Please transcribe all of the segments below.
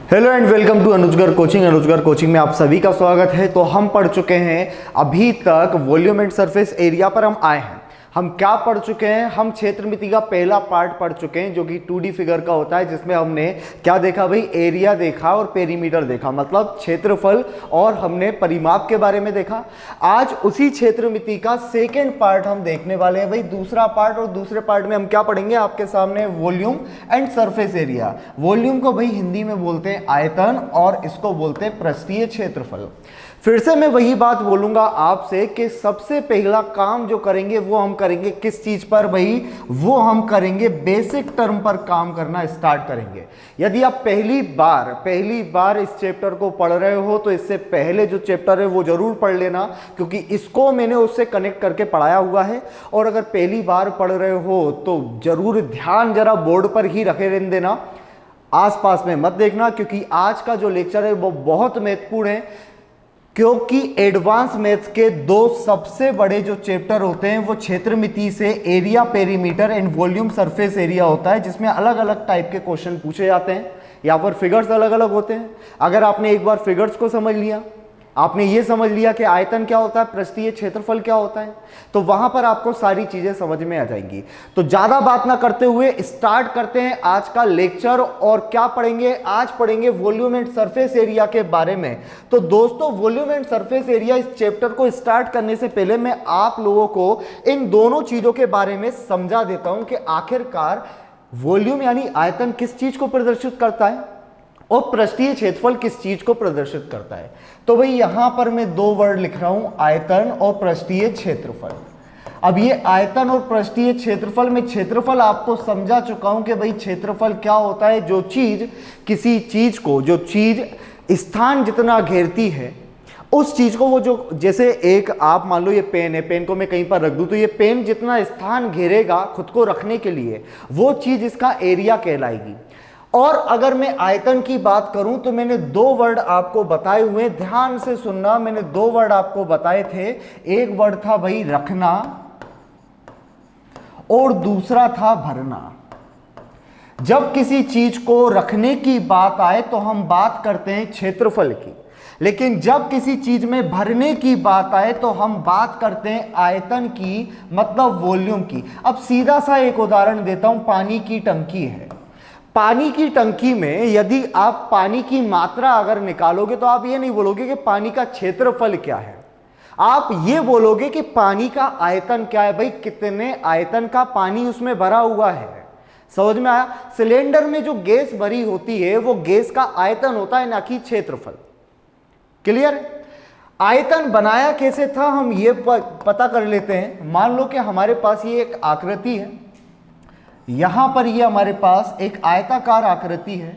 Hello and welcome to Anujgar coaching. Anujgar coaching में आप सभी का स्वागत है। तो हम पढ़ चुके हैं अभी तक वॉल्यूम एंड सरफेस एरिया पर हम आए हैं। हम क्या पढ़ चुके हैं? हम क्षेत्रमिति का पहला पार्ट पढ़ चुके हैं जो कि 2D फिगर का होता है, जिसमें हमने क्या देखा भाई? एरिया देखा और पेरीमीटर देखा, मतलब क्षेत्रफल, और हमने परिमाप के बारे में देखा। आज उसी क्षेत्रमिति का सेकेंड पार्ट हम देखने वाले हैं भाई, दूसरा पार्ट। और दूसरे पार्ट में हम क्या पढ़ेंगे? आपके सामने volume and surface area. Volume को भाई हिंदी में बोलते हैं आयतन और इसको बोलते हैं पृष्ठीय क्षेत्रफल। फिर से मैं वही बात बोलूंगा आपसे कि सबसे पहला काम जो करेंगे वो हम करेंगे किस चीज पर भाई? वो हम करेंगे बेसिक टर्म पर काम करना स्टार्ट करेंगे। यदि आप पहली बार इस चैप्टर को पढ़ रहे हो तो इससे पहले जो चैप्टर है वो जरूर पढ़ लेना, क्योंकि इसको मैंने उससे कनेक्ट करके पढ़ाया हुआ है। और अगर पहली बार पढ़ रहे हो तो जरूर ध्यान जरा बोर्ड पर ही रखे रहने देना, आसपास में मत देखना, क्योंकि आज का जो लेक्चर है वो बहुत महत्वपूर्ण है। क्योंकि एडवांस मैथ्स के दो सबसे बड़े जो चैप्टर होते हैं वो क्षेत्रमिति से area perimeter and volume surface area होता है, जिसमें अलग अलग टाइप के क्वेश्चन पूछे जाते हैं। यहाँ पर फिगर्स अलग अलग होते हैं। अगर आपने एक बार फिगर्स को समझ लिया, आपने ये समझ लिया कि आयतन क्या होता है, पृष्ठीय क्षेत्रफल क्या होता है, तो वहां पर आपको सारी चीजें समझ में आ जाएंगी। तो ज्यादा बात ना करते हुए स्टार्ट करते हैं आज का लेक्चर। और क्या पढ़ेंगे? आज पढ़ेंगे वॉल्यूम एंड सरफेस एरिया के बारे में। तो दोस्तों, वॉल्यूम एंड सरफेस एरिया इस चैप्टर को स्टार्ट करने से पहले मैं आप लोगों को इन दोनों चीजों के बारे में समझा देता हूं कि आखिरकार वॉल्यूम यानी आयतन किस चीज को प्रदर्शित करता है और पृष्ठीय क्षेत्रफल किस चीज को प्रदर्शित करता है। तो भाई यहां पर मैं दो वर्ड लिख रहा हूं, आयतन और पृष्ठीय क्षेत्रफल। अब ये आयतन और पृष्ठीय क्षेत्रफल में क्षेत्रफल आपको समझा चुका हूं कि भाई क्षेत्रफल क्या होता है। जो चीज किसी चीज को, जो चीज स्थान जितना घेरती है उस चीज को, वो जो, जैसे एक आप मान लो ये पेन है, पेन को मैं कहीं पर रख दूं तो ये पेन जितना स्थान घेरेगा खुद को रखने के लिए, वो चीज इसका एरिया कहलाएगी। और अगर मैं आयतन की बात करूं तो मैंने दो वर्ड आपको बताए हुए, ध्यान से सुनना। मैंने दो वर्ड आपको बताए थे। एक वर्ड था भाई रखना और दूसरा था भरना। जब किसी चीज को रखने की बात आए तो हम बात करते हैं क्षेत्रफल की, लेकिन जब किसी चीज में भरने की बात आए तो हम बात करते हैं आयतन की, मतलब वॉल्यूम की। अब सीधा सा एक उदाहरण देता हूं। पानी की टंकी है। पानी की टंकी में यदि आप पानी की मात्रा अगर निकालोगे तो आप ये नहीं बोलोगे कि पानी का क्षेत्रफल क्या है, आप ये बोलोगे कि पानी का आयतन क्या है। भाई कितने आयतन का पानी उसमें भरा हुआ है। समझ में आया? सिलेंडर में जो गैस भरी होती है वो गैस का आयतन होता है, ना कि क्षेत्रफल। क्लियर? आयतन बनाया कैसे था हम ये पता कर लेते हैं। मान लो कि हमारे पास ये एक आकृति है, यहां पर ये हमारे पास एक आयताकार आकृति है,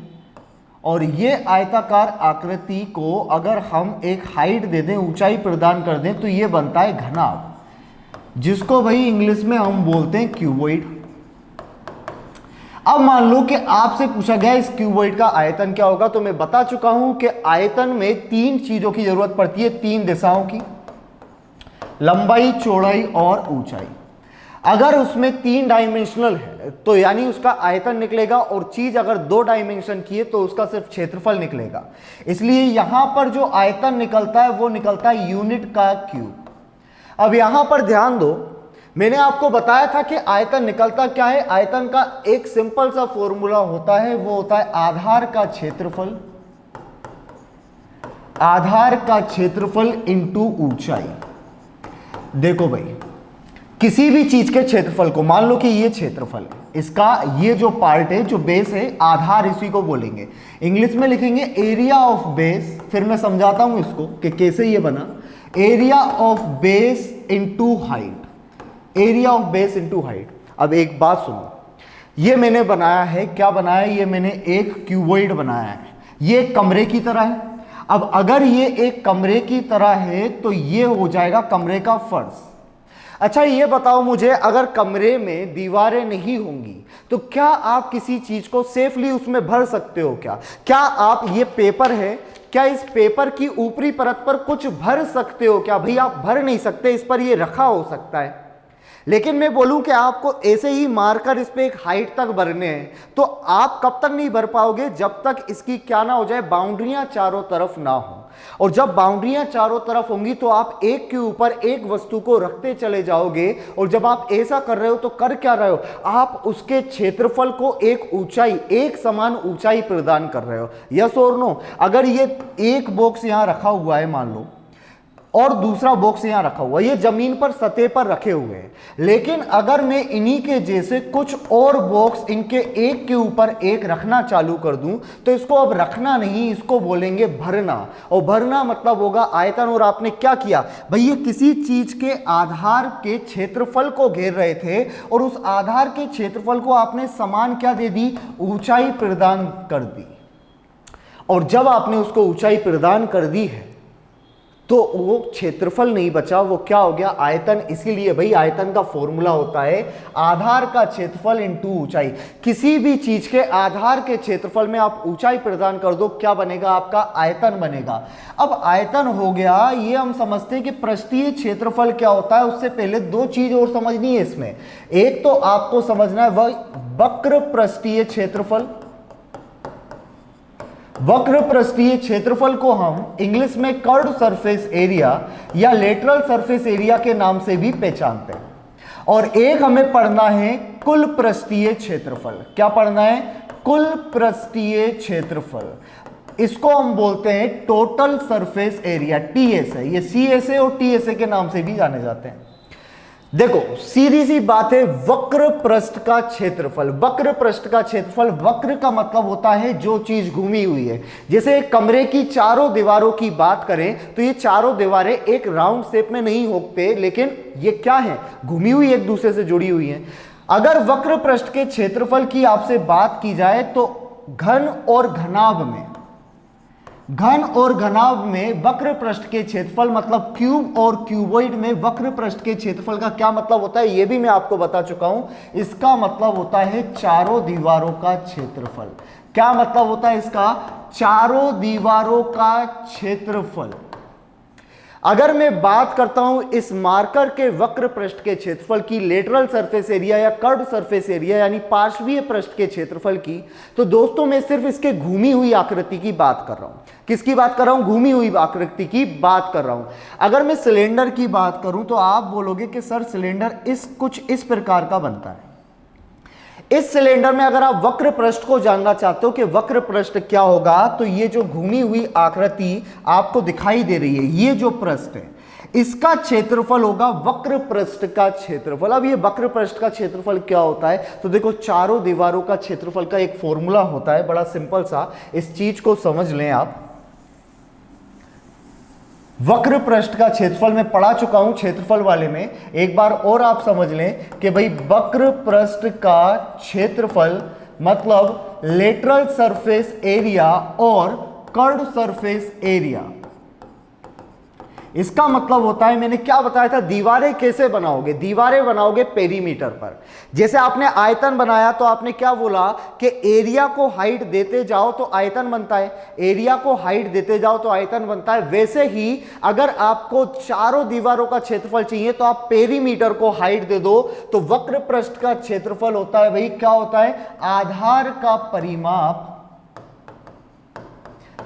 और ये आयताकार आकृति को अगर हम एक हाइट दे दें, ऊंचाई प्रदान कर दें, तो ये बनता है घनाभ, जिसको भाई इंग्लिश में हम बोलते हैं क्यूबॉइड। अब मान लो कि आपसे पूछा गया इस क्यूबॉइड का आयतन क्या होगा, तो मैं बता चुका हूं कि आयतन में तीन चीजों की जरूरत पड़ती है, तीन दिशाओं की, लंबाई, चौड़ाई और ऊंचाई। अगर उसमें तीन डायमेंशनल है तो यानी उसका आयतन निकलेगा, और चीज अगर दो डायमेंशन की है तो उसका सिर्फ क्षेत्रफल निकलेगा। इसलिए यहां पर जो आयतन निकलता है वो निकलता है यूनिट का क्यूब। अब यहां पर ध्यान दो, मैंने आपको बताया था कि आयतन निकलता क्या है। आयतन का एक सिंपल सा फॉर्मूला होता है, वो होता है आधार का क्षेत्रफल, आधार का क्षेत्रफल इंटू ऊंचाई। देखो भाई, किसी भी चीज के क्षेत्रफल को, मान लो कि ये क्षेत्रफल है, इसका ये जो पार्ट है, जो बेस है, आधार इसी को बोलेंगे। इंग्लिश में लिखेंगे एरिया ऑफ बेस। फिर मैं समझाता हूं इसको कि कैसे ये बना। Area of base into height, area of base into height. अब एक बात सुनो, ये मैंने बनाया है, क्या बनाया है? ये मैंने एक क्यूबॉइड बनाया है। ये एक कमरे की तरह है। अब अगर ये एक कमरे की तरह है तो ये हो जाएगा कमरे का फर्श। अच्छा ये बताओ मुझे, अगर कमरे में दीवारें नहीं होंगी तो क्या आप किसी चीज को सेफली उसमें भर सकते हो? क्या आप, ये पेपर है, क्या इस पेपर की ऊपरी परत पर कुछ भर सकते हो? क्या? भाई आप भर नहीं सकते, इस पर ये रखा हो सकता है। लेकिन मैं बोलूं कि आपको ऐसे ही मारकर इस पे एक हाइट तक भरने हैं, तो आप कब तक नहीं भर पाओगे, जब तक इसकी क्या ना हो जाए, बाउंड्रियां चारों तरफ ना हो। और जब बाउंड्रियां चारों तरफ होंगी तो आप एक के ऊपर एक वस्तु को रखते चले जाओगे, और जब आप ऐसा कर रहे हो तो कर क्या रहे हो, आप उसके क्षेत्रफल को एक ऊंचाई, एक समान ऊंचाई प्रदान कर रहे हो। यस और नो? अगर ये एक बॉक्स यहां रखा हुआ है मान लो, और दूसरा बॉक्स यहां रखा हुआ है, ये जमीन पर सतह पर रखे हुए हैं, लेकिन अगर मैं इन्हीं के जैसे कुछ और बॉक्स इनके एक के ऊपर एक रखना चालू कर दूं, तो इसको अब रखना नहीं, इसको बोलेंगे भरना। और भरना मतलब होगा आयतन। और आपने क्या किया भाई, ये किसी चीज के आधार के क्षेत्रफल को घेर रहे थे, और उस आधार के क्षेत्रफल को आपने समान क्या दे दी, ऊंचाई प्रदान कर दी। और जब आपने उसको ऊंचाई प्रदान कर दी है तो वो क्षेत्रफल नहीं बचा, वो क्या हो गया, आयतन। इसीलिए भाई आयतन का फॉर्मूला होता है आधार का क्षेत्रफल इंटू ऊंचाई। किसी भी चीज के आधार के क्षेत्रफल में आप ऊंचाई प्रदान कर दो, क्या बनेगा, आपका आयतन बनेगा। अब आयतन हो गया, ये हम समझते हैं कि पृष्ठीय क्षेत्रफल क्या होता है। उससे पहले दो चीज और समझनी है इसमें। एक तो आपको समझना है वह वक्र पृष्ठीय क्षेत्रफल। वक्र पृष्ठीय क्षेत्रफल को हम इंग्लिश में कर्व्ड सरफेस एरिया या लेटरल सरफेस एरिया के नाम से भी पहचानते हैं। और एक हमें पढ़ना है कुल पृष्ठीय क्षेत्रफल। क्या पढ़ना है, कुल पृष्ठीय क्षेत्रफल। इसको हम बोलते हैं टोटल सरफेस एरिया, टीएसए। ये सीएसए और टीएसए के नाम से भी जाने जाते हैं। देखो सीधी सी बात है, वक्र पृष्ठ का क्षेत्रफल। वक्र पृष्ठ का क्षेत्रफल, वक्र का मतलब होता है जो चीज घूमी हुई है। जैसे कमरे की चारों दीवारों की बात करें तो ये चारों दीवारें एक राउंड शेप में नहीं होते, लेकिन ये क्या है, घूमी हुई, एक दूसरे से जुड़ी हुई है। अगर वक्र पृष्ठ के क्षेत्रफल की आपसे बात की जाए तो घन और घनाभ में, घन और घनाभ में वक्र पृष्ठ के क्षेत्रफल मतलब क्यूब और क्यूबॉइड में वक्र पृष्ठ के क्षेत्रफल का क्या मतलब होता है, यह भी मैं आपको बता चुका हूं। इसका मतलब होता है चारों दीवारों का क्षेत्रफल। क्या मतलब होता है इसका, चारों दीवारों का क्षेत्रफल। अगर मैं बात करता हूं इस मार्कर के वक्र पृष्ठ के क्षेत्रफल की, लेटरल सरफेस एरिया या कर्व्ड सरफेस एरिया यानी पार्श्वीय पृष्ठ के क्षेत्रफल की, तो दोस्तों मैं सिर्फ इसके घूमी हुई आकृति की बात कर रहा हूं। किसकी बात कर रहा हूं, घूमी हुई आकृति की बात कर रहा हूं। अगर मैं सिलेंडर की बात करूं तो आप बोलोगे कि सर सिलेंडर कुछ इस प्रकार का बनता है। इस सिलेंडर में अगर आप वक्र पृष्ठ को जानना चाहते हो कि वक्र पृष्ठ क्या होगा, तो ये जो घूमी हुई आकृति आपको दिखाई दे रही है, ये जो पृष्ठ है इसका क्षेत्रफल होगा वक्र पृष्ठ का क्षेत्रफल। अब ये वक्र पृष्ठ का क्षेत्रफल क्या होता है, तो देखो चारों दीवारों का क्षेत्रफल का एक फॉर्मूला होता है, बड़ा सिंपल सा, इस चीज को समझ लें आप। वक्र पृष्ठ का क्षेत्रफल मैं पढ़ा चुका हूं क्षेत्रफल वाले में, एक बार और आप समझ लें कि भाई वक्र पृष्ठ का क्षेत्रफल मतलब लेटरल सरफेस एरिया और कर्व्ड सरफेस एरिया। इसका मतलब होता है, मैंने क्या बताया था, दीवारें कैसे बनाओगे, दीवारें बनाओगे पेरीमीटर पर। जैसे आपने आयतन बनाया तो आपने क्या बोला कि एरिया को हाइट देते जाओ तो आयतन बनता है, एरिया को हाइट देते जाओ तो आयतन बनता है। वैसे ही अगर आपको चारों दीवारों का क्षेत्रफल चाहिए तो आप पेरीमीटर को हाइट दे दो। तो वक्र पृष्ठ का क्षेत्रफल होता है भाई, क्या होता है, आधार का परिमाप,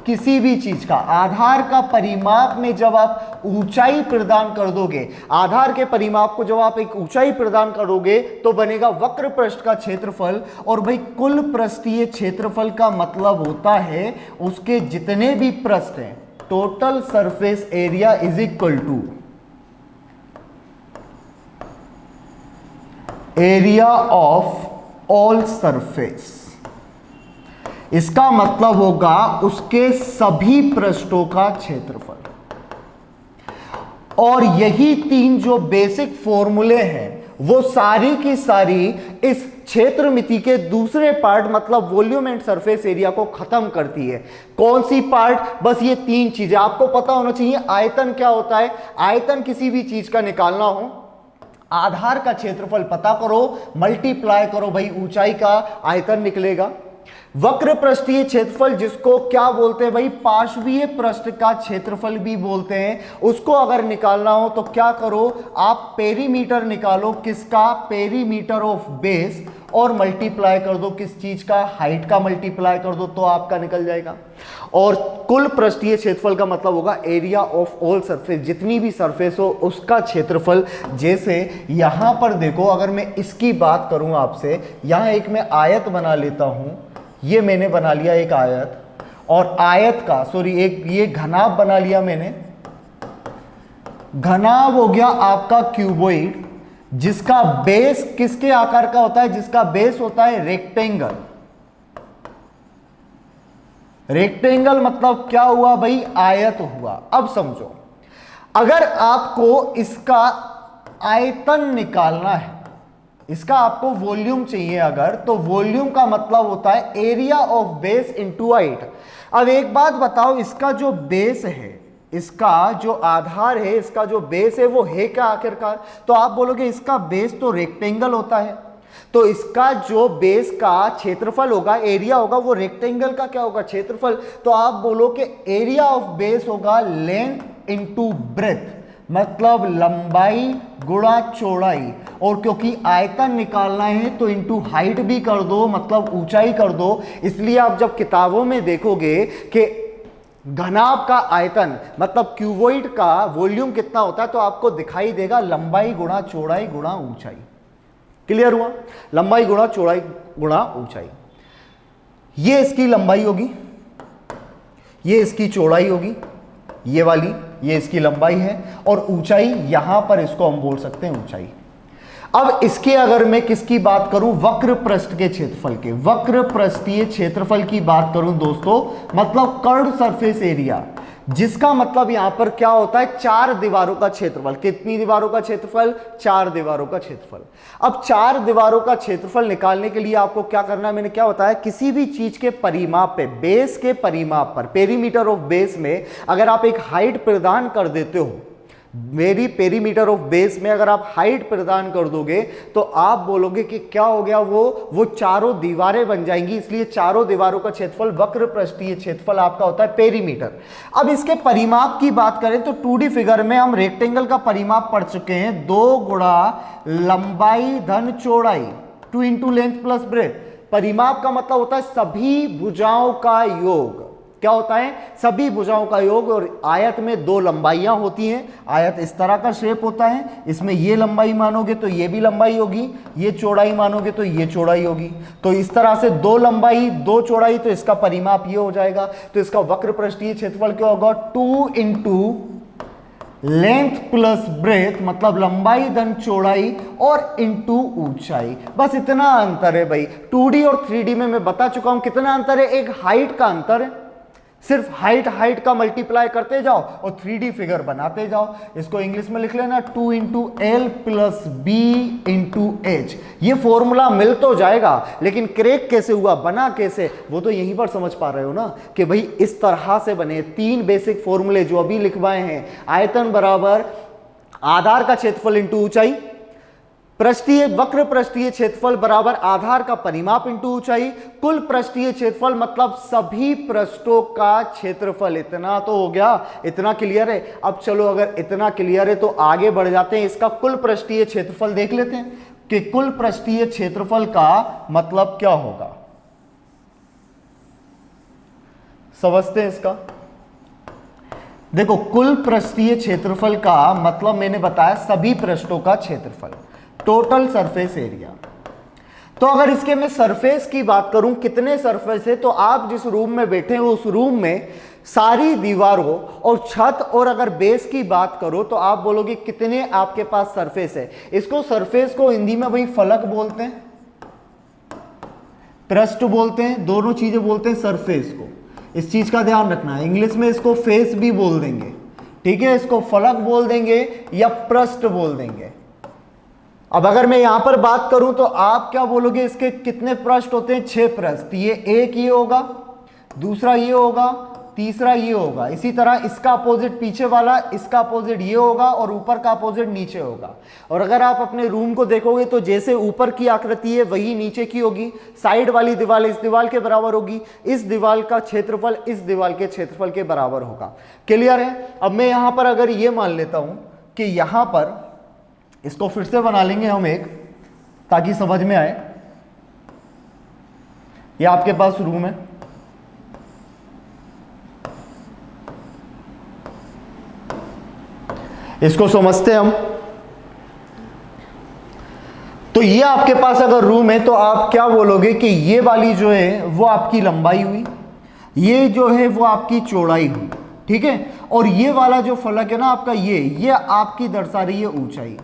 किसी भी चीज का आधार का परिमाप में जब आप ऊंचाई प्रदान कर दोगे, आधार के परिमाप को जब आप एक ऊंचाई प्रदान करोगे तो बनेगा वक्र पृष्ठ का क्षेत्रफल। और भाई कुल पृष्ठीय क्षेत्रफल का मतलब होता है उसके जितने भी पृष्ठ हैं, total surface area is equal to area of all surface. इसका मतलब होगा उसके सभी पृष्ठों का क्षेत्रफल। और यही तीन जो बेसिक फॉर्मूले हैं वो सारी की सारी इस क्षेत्रमिति के दूसरे पार्ट मतलब वॉल्यूम एंड सरफेस एरिया को खत्म करती है। कौन सी पार्ट, बस ये तीन चीजें आपको पता होना चाहिए। आयतन क्या होता है, आयतन किसी भी चीज का निकालना हो, आधार का क्षेत्रफल पता करो, मल्टीप्लाई करो भाई ऊंचाई का, आयतन निकलेगा। वक्र पृष्ठीय क्षेत्रफल जिसको क्या बोलते हैं भाई, पार्श्वीय पृष्ठ का क्षेत्रफल भी बोलते हैं, उसको अगर निकालना हो तो क्या करो, आप पेरीमीटर निकालो, किसका, पेरीमीटर ऑफ बेस, और मल्टीप्लाई कर दो किस चीज का, हाइट का मल्टीप्लाई कर दो, तो आपका निकल जाएगा। और कुल पृष्ठीय क्षेत्रफल का मतलब होगा एरिया ऑफ ऑल सरफेस, जितनी भी सरफेस हो उसका क्षेत्रफल। जैसे यहां पर देखो, अगर मैं इसकी बात करूं आपसे, यहां एक मैं आयत बना लेता हूं, ये मैंने बना लिया एक आयत, और आयत का एक ये घनाभ बना लिया मैंने, घनाभ हो गया आपका क्यूबॉइड, जिसका बेस किसके आकार का होता है, जिसका बेस होता है रेक्टेंगल। रेक्टेंगल मतलब क्या हुआ भाई, आयत हुआ। अब समझो, अगर आपको इसका आयतन निकालना है, इसका आपको वॉल्यूम चाहिए अगर, तो वॉल्यूम का मतलब होता है area of base into height. अब एक बात बताओ, इसका जो बेस है, इसका जो आधार है, इसका जो बेस है, वो है क्या आखिरकार, तो आप बोलोगे इसका बेस तो रेक्टेंगल होता है, तो इसका जो बेस का क्षेत्रफल होगा, एरिया होगा, वो रेक्टेंगल का क्या होगा, क्षेत्रफल। तो आप बोलो कि एरिया ऑफ बेस होगा लेंथ इनटू ब्रेथ, मतलब लंबाई गुणा चौड़ाई, और क्योंकि आयतन निकालना है तो इनटू हाइट भी कर दो, मतलब ऊंचाई कर दो। इसलिए आप जब किताबों में देखोगे कि घनाभ का आयतन मतलब क्यूबॉइड का वॉल्यूम कितना होता है, तो आपको दिखाई देगा लंबाई गुणा चौड़ाई गुणा ऊंचाई। क्लियर हुआ, लंबाई गुणा चौड़ाई गुणा ऊंचाई। ये इसकी लंबाई होगी, ये इसकी चौड़ाई होगी, ये वाली, ये इसकी लंबाई है, और ऊंचाई यहां पर इसको हम बोल सकते हैं ऊंचाई। अब इसके अगर मैं किसकी बात करूं, वक्र पृष्ठ के क्षेत्रफल के, वक्र पृष्ठीय क्षेत्रफल की बात करूं दोस्तों, मतलब कर्व सरफेस एरिया, जिसका मतलब यहां पर क्या होता है, चार दीवारों का क्षेत्रफल। कितनी दीवारों का क्षेत्रफल, चार दीवारों का क्षेत्रफल। अब चार दीवारों का क्षेत्रफल निकालने के लिए आपको क्या करना है, मैंने क्या बताया, किसी भी चीज के परिमाप पे, बेस के परिमाप पर, पेरीमीटर ऑफ बेस में अगर आप एक हाइट प्रदान कर देते हो, मेरी पेरीमीटर ऑफ बेस में अगर आप हाइट प्रदान कर दोगे, तो आप बोलोगे कि क्या हो गया, वो चारों दीवारें बन जाएंगी। इसलिए चारों दीवारों का क्षेत्रफल, वक्र पृष्ठीय क्षेत्रफल आपका होता है पेरीमीटर। अब इसके परिमाप की बात करें तो 2D फिगर में हम रेक्टेंगल का परिमाप पढ़ चुके हैं, 2 गुणा लंबाई धन चौड़ाई, 2 इंटू लेंथ प्लस ब्रेथ। परिमाप का मतलब होता है सभी भुजाओं का योग। क्या होता है, सभी भुजाओं का योग। और आयत में 2 लंबाइयां होती हैं, आयत इस तरह का शेप होता है, इसमें ये लंबाई मानोगे तो ये भी लंबाई होगी, ये चौड़ाई मानोगे तो ये चौड़ाई होगी। तो इस तरह से 2 लंबाई 2 चौड़ाई, तो इसका परिमाप ये हो जाएगा। तो इसका वक्र पृष्ठीय क्षेत्रफल क्या होगा, 2 इंटू लेंथ प्लस ब्रेथ, मतलब लंबाई धन चौड़ाई, और इंटू ऊंचाई। बस इतना अंतर है भाई। 2D और 3D में मैं बता चुका हूं कितना अंतर है, एक हाइट का अंतर है, सिर्फ हाइट का मल्टीप्लाई करते जाओ और 3D फिगर बनाते जाओ। इसको इंग्लिश में लिख लेना 2 into L plus B into H. ये फॉर्मूला मिल तो जाएगा, लेकिन क्रेक कैसे हुआ, बना कैसे, वो तो यहीं पर समझ पा रहे हो ना, कि भाई इस तरह से बने 3 बेसिक फॉर्मूले जो अभी लिखवाए हैं। आयतन बराबर आधार का क्षेत्रफल इंटू ऊंचाई, वक्र पृष्ठीय क्षेत्रफल बराबर आधार का परिमाप इंटू ऊंचाई, कुल पृष्ठीय क्षेत्रफल मतलब सभी पृष्ठों का क्षेत्रफल। इतना तो हो गया, इतना क्लियर है। अब चलो, अगर इतना क्लियर है तो आगे बढ़ जाते हैं, इसका कुल पृष्ठीय क्षेत्रफल देख लेते हैं कि कुल पृष्ठीय क्षेत्रफल का मतलब क्या होगा। समझते हैं इसका। देखो, कुल पृष्ठीय क्षेत्रफल का मतलब मैंने बताया सभी पृष्ठों का क्षेत्रफल, टोटल सरफेस एरिया। तो अगर इसके मैं सरफेस की बात करूं, कितने सरफेस है, तो आप जिस रूम में बैठे हो उस रूम में सारी दीवारों और छत और अगर बेस की बात करो तो आप बोलोगे कितने आपके पास सरफेस है। इसको सरफेस को हिंदी में भाई फलक बोलते हैं, पृष्ठ बोलते हैं, दोनों चीजें बोलते हैं सरफेस को। इस चीज का ध्यान रखना है। इंग्लिश में इसको फेस भी बोल देंगे, ठीक है, इसको फलक बोल देंगे या पृष्ठ बोल देंगे। अब अगर मैं यहां पर बात करूं तो आप क्या बोलोगे, इसके कितने पृष्ठ होते हैं, 6 पृष्ठ। ये एक ये होगा, दूसरा ये होगा, तीसरा ये होगा। इसी तरह इसका अपोजिट पीछे वाला, इसका अपोजिट ये होगा और ऊपर का अपोजिट नीचे होगा। और अगर आप अपने रूम को देखोगे तो जैसे ऊपर की आकृति है वही नीचे की होगी। साइड वाली दीवार इस दीवार के बराबर होगी, इस दीवार का क्षेत्रफल इस दीवार के क्षेत्रफल के बराबर होगा। क्लियर है? अब मैं यहां पर अगर ये मान लेता हूं कि यहां पर, इसको फिर से बना लेंगे हम एक, ताकि समझ में आए। ये आपके पास रूम है, इसको समझते हैं हम। तो ये आपके पास अगर रूम है तो आप क्या बोलोगे कि ये वाली जो है वो आपकी लंबाई हुई, ये जो है वो आपकी चौड़ाई हुई, ठीक है। और ये वाला जो फलक है ना आपका, ये आपकी दर्शा रही है ऊंचाई।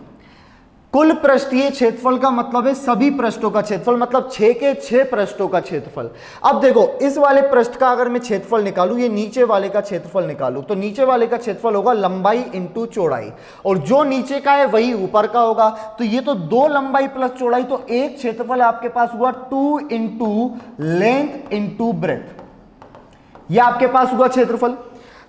कुल पृष्ठीय क्षेत्रफल का मतलब है सभी पृष्ठों का क्षेत्रफल, मतलब 6 के 6 पृष्ठों का क्षेत्रफल। अब देखो, इस वाले पृष्ठ का अगर मैं क्षेत्रफल निकालूं, ये नीचे वाले का क्षेत्रफल निकालूं, तो नीचे वाले का क्षेत्रफल होगा लंबाई इंटू चौड़ाई, और जो नीचे का है वही ऊपर का होगा। तो ये तो 2 लंबाई प्लस चौड़ाई, तो एक क्षेत्रफल आपके पास हुआ 2 इंटू लेंथ इंटू ब्रेथ, ये आपके पास हुआ क्षेत्रफल।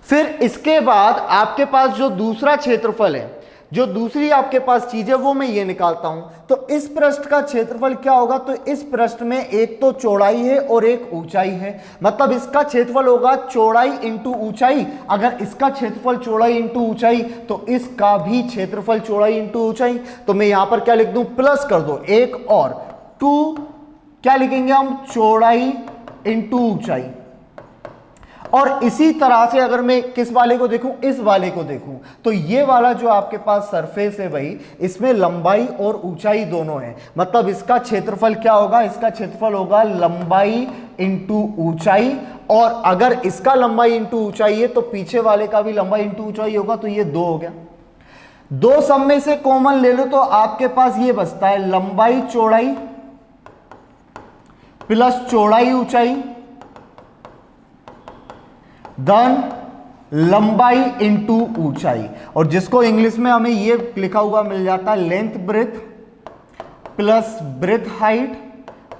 फिर इसके बाद आपके पास जो दूसरा क्षेत्रफल है, जो दूसरी आपके पास चीज है, वो मैं ये निकालता हूं। तो इस पृष्ठ का क्षेत्रफल क्या होगा? तो इस पृष्ठ में एक तो चौड़ाई है और एक ऊंचाई है, मतलब इसका क्षेत्रफल होगा चौड़ाई इंटू ऊंचाई। अगर इसका क्षेत्रफल चौड़ाई इंटू ऊंचाई, तो इसका भी क्षेत्रफल चौड़ाई इंटू ऊंचाई। तो मैं यहां पर क्या लिख दूं? प्लस कर दो एक और 2, क्या लिखेंगे हम? चौड़ाई इंटू ऊंचाई। और इसी तरह से अगर मैं किस वाले को देखूं? इस वाले को देखूं, तो ये वाला जो आपके पास सरफेस है भाई, इसमें लंबाई और ऊंचाई दोनों है, मतलब इसका क्षेत्रफल क्या होगा? इसका क्षेत्रफल होगा लंबाई इंटू ऊंचाई। और अगर इसका लंबाई इंटू ऊंचाई है तो पीछे वाले का भी लंबाई इंटू ऊंचाई होगा, तो ये 2 हो गया। 2 सब में से कॉमन ले लो तो आपके पास ये बचता है लंबाई चौड़ाई प्लस चौड़ाई ऊंचाई धन लंबाई इंटू ऊंचाई, और जिसको इंग्लिश में हमें ये लिखा हुआ मिल जाता है length breadth plus breadth height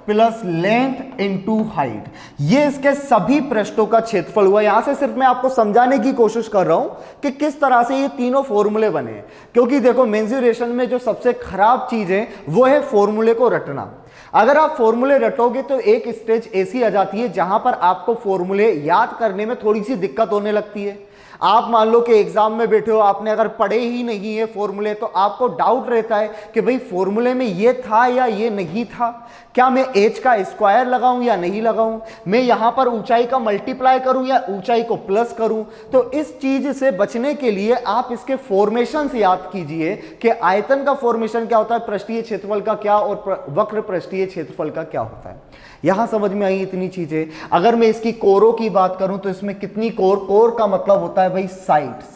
plus length into height. ये इसके सभी पृष्ठों का क्षेत्रफल हुआ। यहां से सिर्फ मैं आपको समझाने की कोशिश कर रहा हूं कि किस तरह से ये तीनों फॉर्मूले बने हैं, क्योंकि देखो मेंसुरेशन में जो सबसे खराब चीज है वो है फॉर्मूले को रटना। अगर आप फॉर्मूले रटोगे तो एक स्टेज ऐसी आ जाती है जहां पर आपको फॉर्मूले याद करने में थोड़ी सी दिक्कत होने लगती है। आप मान लो कि एग्जाम में बैठे हो, आपने अगर पढ़े ही नहीं है फॉर्मूले, तो आपको डाउट रहता है कि भाई फॉर्मूले में ये था या ये नहीं था, क्या मैं एच का स्क्वायर लगाऊं या नहीं लगाऊं, मैं यहां पर ऊंचाई का मल्टीप्लाई करूं या ऊंचाई को प्लस करूं। तो इस चीज से बचने के लिए आप इसके फॉर्मेशन से याद कीजिए कि आयतन का फॉर्मेशन क्या होता है, पृष्ठीय क्षेत्रफल का क्या और वक्र पृष्ठीय क्षेत्रफल का क्या होता है। यहां समझ में आई इतनी चीजें। अगर मैं इसकी कोरों की बात करूं तो इसमें कितनी कोर, कोर का मतलब होता है भाई साइड्स,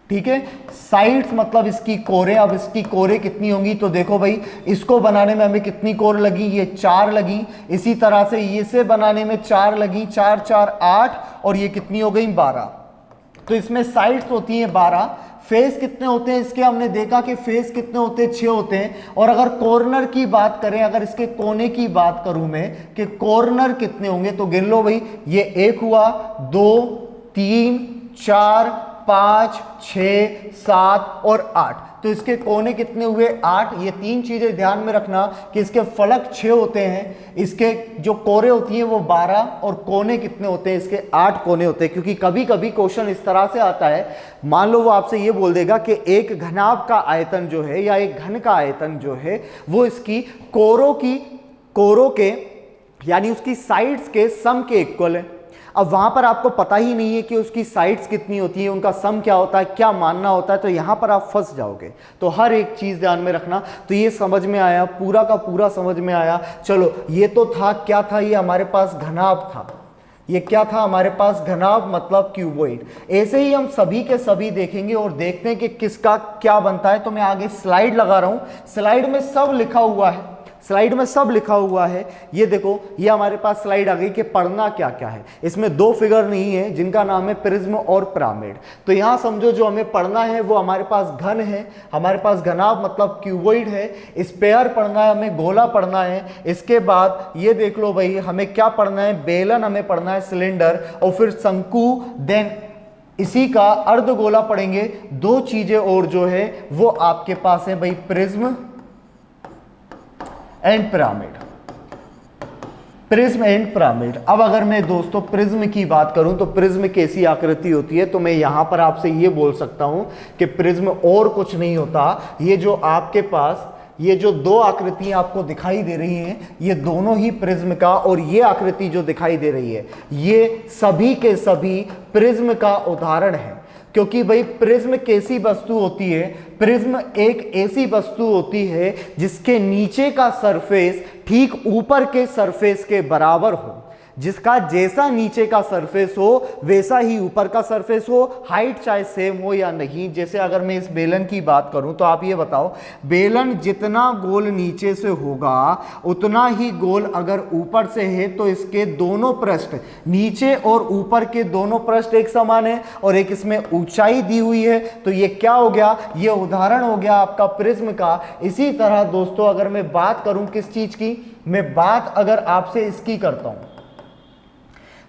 ठीक है। साइड्स मतलब इसकी कोरें। अब इसकी कोरें कितनी होंगी? तो देखो भाई, इसको बनाने में हमें कितनी कोर लगी? ये 4 लगी। इसी तरह से इसे बनाने में 4 लगी, 4 4 8, और ये कितनी हो गई? 12। तो इसमें साइड्स होती हैं 12। फेस कितने होते हैं इसके? हमने देखा कि फेस कितने होते हैं? 6 होते हैं। और अगर कॉर्नर की बात करें, अगर इसके कोने की बात करूं मैं कि कॉर्नर कितने होंगे, तो गिन लो भाई, ये 1 हुआ, 2 3 4 5 6 7 और 8। तो इसके कोने कितने हुए? 8। ये 3 चीजें ध्यान में रखना कि इसके फलक 6 होते हैं, इसके जो कोरे होती हैं वो 12, और कोने कितने होते हैं? इसके 8 कोने होते हैं। क्योंकि कभी कभी क्वेश्चन इस तरह से आता है, मान लो वो आपसे ये बोल देगा कि एक घनाभ का आयतन जो है या एक घन का आयतन जो है वो इसकी कोरों के यानी उसकी साइड्स के सम के इक्वल है। अब वहां पर आपको पता ही नहीं है कि उसकी साइड्स कितनी होती है, उनका सम क्या होता है, क्या मानना होता है, तो यहां पर आप फंस जाओगे। तो हर एक चीज ध्यान में रखना। तो ये समझ में आया, पूरा का पूरा समझ में आया। चलो, ये तो था, क्या था? ये हमारे पास घनाभ था। ये क्या था हमारे पास? घनाभ मतलब क्यूबॉइड। ऐसे ही हम सभी के सभी देखेंगे और देखते हैं कि किसका क्या बनता है। तो मैं आगे स्लाइड लगा रहा हूं, स्लाइड में सब लिखा हुआ है, स्लाइड में सब लिखा हुआ है। ये देखो, ये हमारे पास स्लाइड आ गई कि पढ़ना क्या क्या है। इसमें दो फिगर नहीं है जिनका नाम है प्रिज्म और पिरामिड। तो यहां समझो जो हमें पढ़ना है वो हमारे पास घन है, हमारे पास घनाभ मतलब क्यूबॉइड है, स्फेयर पढ़ना है, हमें गोला पढ़ना है। इसके बाद ये देख लो भाई, हमें क्या पढ़ना है, बेलन हमें पढ़ना है, सिलेंडर, और फिर शंकु, देन इसी का अर्धगोला पढ़ेंगे। दो चीजें और जो है वो आपके पास है भाई, prism and pyramid. Prism and pyramid. अब अगर मैं दोस्तों प्रिज्म की बात करूं तो प्रिज्म कैसी आकृति होती है, तो मैं यहां पर आपसे ये बोल सकता हूं कि प्रिज्म और कुछ नहीं होता, ये जो आपके पास ये जो दो आकृतियां आपको दिखाई दे रही हैं, ये दोनों ही प्रिज्म का, और ये आकृति जो दिखाई दे रही है ये सभी के सभी प्रिज्म का उदाहरण है। क्योंकि भाई प्रिज्म कैसी वस्तु होती है, प्रिज्म एक ऐसी वस्तु होती है जिसके नीचे का सरफेस ठीक ऊपर के सरफेस के बराबर हो, जिसका जैसा नीचे का सरफेस हो वैसा ही ऊपर का सरफेस हो, हाइट चाहे सेम हो या नहीं। जैसे अगर मैं इस बेलन की बात करूं तो आप ये बताओ, बेलन जितना गोल नीचे से होगा उतना ही गोल अगर ऊपर से है तो इसके दोनों पृष्ठ, नीचे और ऊपर के दोनों पृष्ठ एक समान है और एक इसमें ऊंचाई दी हुई है। तो ये क्या हो गया, ये उदाहरण हो गया आपका प्रिज्म का। इसी तरह दोस्तों अगर मैं बात करूं किस चीज की, मैं बात अगर आपसे इसकी करता हूं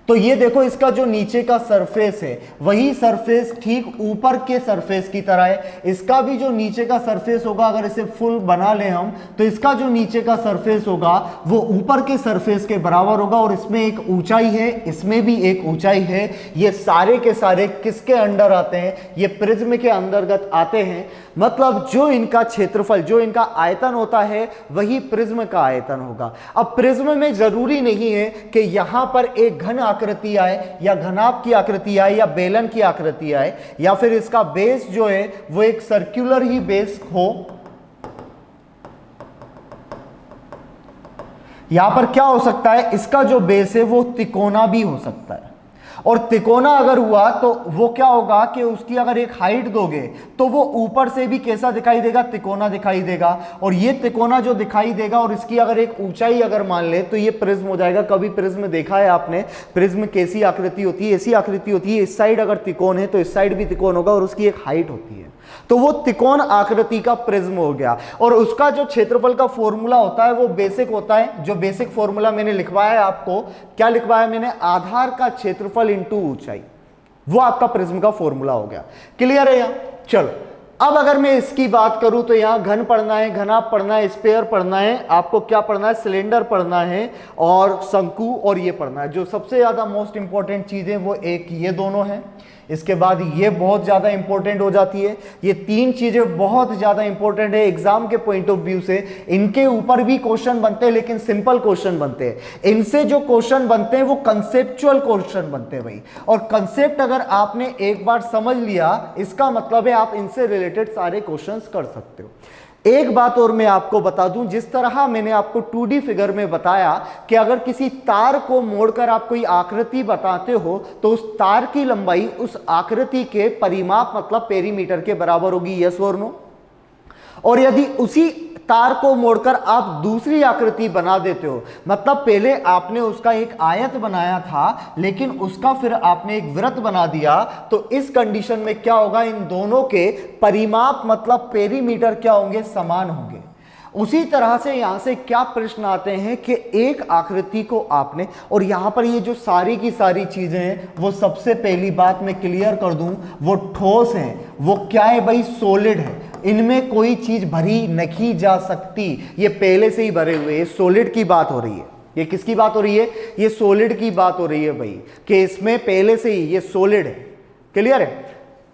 तो ये देखो, इसका जो नीचे का सरफेस है वही सरफेस ठीक ऊपर के सरफेस की तरह है। इसका भी जो नीचे का सरफेस होगा, अगर इसे फुल बना लें हम, तो इसका जो नीचे का सरफेस होगा वो ऊपर के सरफेस के बराबर होगा, और इसमें एक ऊंचाई है, इसमें भी एक ऊंचाई है। ये सारे के सारे किसके अंडर आते हैं, ये प्रिज्म के अंतर्गत आते हैं। मतलब जो इनका क्षेत्रफल, जो इनका आयतन होता है वही प्रिज्म का आयतन होगा। अब प्रिज्म में जरूरी नहीं है कि यहां पर एक घन आकृति आए या घनाभ की आकृति आए या बेलन की आकृति आए, या फिर इसका बेस जो है वो एक सर्कुलर ही बेस हो। यहां पर क्या हो सकता है, इसका जो बेस है वो तिकोना भी हो सकता है, और तिकोना अगर हुआ तो वो क्या होगा कि उसकी अगर एक हाइट दोगे तो वो ऊपर से भी कैसा दिखाई देगा, तिकोना दिखाई देगा। और ये तिकोना जो दिखाई देगा और इसकी अगर एक ऊंचाई अगर मान ले तो ये प्रिज्म हो जाएगा। कभी प्रिज्म देखा है आपने, प्रिज्म कैसी आकृति होती है, ऐसी आकृति होती है, इस साइड अगर तिकोन है तो इस साइड भी तिकोन होगा और उसकी एक हाइट होती है, तो वो त्रिकोण आकृति का प्रिज्म हो गया। और उसका जो क्षेत्रफल का फॉर्मूला होता है वो बेसिक होता है। जो बेसिक फॉर्मूला मैंने लिखवाया है आपको, क्या लिखवाया मैंने, आधार का क्षेत्रफल इंटू ऊंचाई, वो आपका प्रिज्म का फॉर्मूला हो गया। क्लियर है यहां? चलो अब अगर मैं इसकी बात करूं तो यहां घन पढ़ना है, घनाभ पढ़ना है, स्फेयर पढ़ना है, आपको क्या पढ़ना है, सिलेंडर पढ़ना है और शंकु, और ये पढ़ना है। जो सबसे ज्यादा मोस्ट इंपॉर्टेंट चीजें वो एक ये दोनों हैं, इसके बाद ये बहुत ज़्यादा इंपॉर्टेंट हो जाती है। ये तीन चीज़ें बहुत ज़्यादा इंपॉर्टेंट है एग्जाम के पॉइंट ऑफ व्यू से। इनके ऊपर भी क्वेश्चन बनते हैं लेकिन सिंपल क्वेश्चन बनते हैं। इनसे जो क्वेश्चन बनते हैं वो कंसेप्चुअल क्वेश्चन बनते हैं भाई। और कंसेप्ट अगर आपने एक बार समझ लिया, इसका मतलब है आप इनसे रिलेटेड सारे क्वेश्चंस कर सकते हो। एक बात और मैं आपको बता दूं, जिस तरह मैंने आपको 2D फिगर में बताया कि अगर किसी तार को मोड़कर आप कोई आकृति बताते हो तो उस तार की लंबाई उस आकृति के परिमाप मतलब पेरीमीटर के बराबर होगी, यस और नो। और यदि उसी तार को मोड़कर आप दूसरी आकृति बना देते हो, मतलब पहले आपने उसका एक आयत बनाया था लेकिन उसका फिर आपने एक वृत्त बना दिया, तो इस कंडीशन में क्या होगा, इन दोनों के परिमाप मतलब पेरीमीटर क्या होंगे, समान होंगे। उसी तरह से यहां से क्या प्रश्न आते हैं कि एक आकृति को आपने, और यहां पर ये जो सारी की सारी चीजें हैं वो सबसे पहली बात मैं क्लियर कर दूं, वो ठोस हैं। वो क्या है भाई, सॉलिड है। इनमें कोई चीज भरी नहीं जा सकती, ये पहले से ही भरे हुए। सॉलिड की बात हो रही है, ये किसकी बात हो रही है, ये सॉलिड की बात हो रही है भाई, कि इसमें पहले से ही ये सॉलिड है। क्लियर है?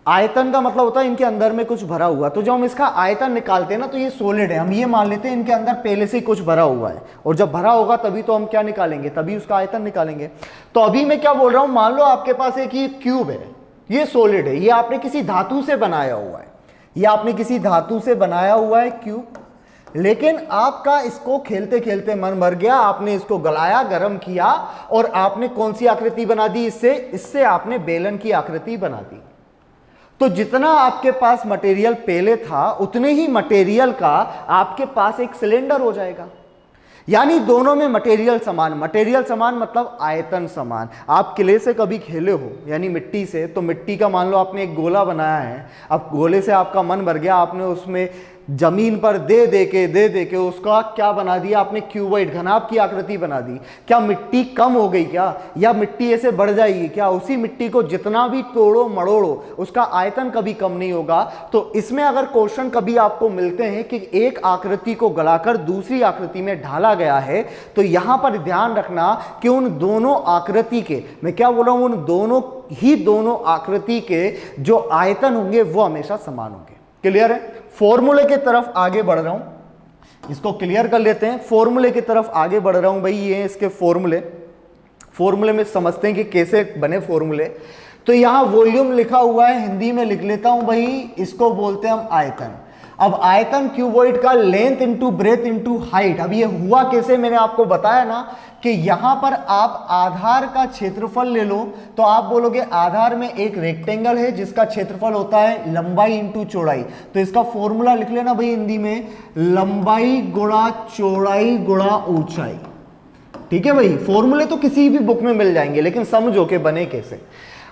आयतन का मतलब होता है इनके अंदर में कुछ भरा हुआ। तो जब हम इसका आयतन निकालते हैं ना तो ये सॉलिड है, हम ये मान लेते हैं इनके अंदर पहले से ही कुछ भरा हुआ है, और जब भरा होगा तभी तो हम क्या निकालेंगे, तभी उसका आयतन निकालेंगे। तो अभी मैं क्या बोल रहा हूं, मान लो आपके पास एक ये क्यूब है, ये सॉलिड है, ये आपने किसी धातु से बनाया हुआ है, ये आपने किसी धातु से बनाया हुआ है क्यूब, लेकिन आपका इसको खेलते खेलते मन भर गया, आपने इसको गलाया, गर्म किया और आपने कौन सी आकृति बना दी, इससे आपने बेलन की आकृति बना दी। तो जितना आपके पास मटेरियल पहले था उतने ही मटेरियल का आपके पास एक सिलेंडर हो जाएगा। यानी दोनों में मटेरियल समान, मटेरियल समान मतलब आयतन समान। आप क्ले से कभी खेले हो यानी मिट्टी से, तो मिट्टी का मान लो आपने एक गोला बनाया है, अब गोले से आपका मन भर गया, आपने उसमें जमीन पर दे दे के उसका क्या बना दिया आपने, क्यूबॉइड, घनाभ की आकृति बना दी। क्या मिट्टी कम हो गई क्या, या मिट्टी ऐसे बढ़ जाएगी क्या? उसी मिट्टी को जितना भी तोड़ो मड़ोड़ो उसका आयतन कभी कम नहीं होगा। तो इसमें अगर क्वेश्चन कभी आपको मिलते हैं कि एक आकृति को गलाकर दूसरी आकृति में ढाला गया है, तो यहां पर ध्यान रखना कि उन दोनों आकृति के, मैं क्या बोल रहा हूं, उन दोनों आकृति के जो आयतन होंगे वो हमेशा समान होंगे। क्लियर है? फॉर्मूले की तरफ आगे बढ़ रहा हूं, इसको क्लियर कर लेते हैं। फॉर्मूले की तरफ आगे बढ़ रहा हूं भाई, ये इसके फॉर्मूले में समझते हैं कि कैसे बने फॉर्मूले। तो यहां वॉल्यूम लिखा हुआ है, हिंदी में लिख लेता हूं भाई, इसको बोलते हैं हम आयतन। अब आयतन क्यूबॉइड का length into breadth into height. अब ये हुआ कैसे, मैंने आपको बताया ना कि यहां पर आप आधार का क्षेत्रफल ले लो, तो आप बोलोगे आधार में एक रेक्टेंगल है जिसका क्षेत्रफल होता है लंबाई इंटू चौड़ाई। तो इसका फॉर्मूला लिख लेना भाई हिंदी में, लंबाई गुणा चौड़ाई गुणा ऊंचाई। ठीक है भाई, फॉर्मूले तो किसी भी बुक में मिल जाएंगे, लेकिन समझो के बने कैसे।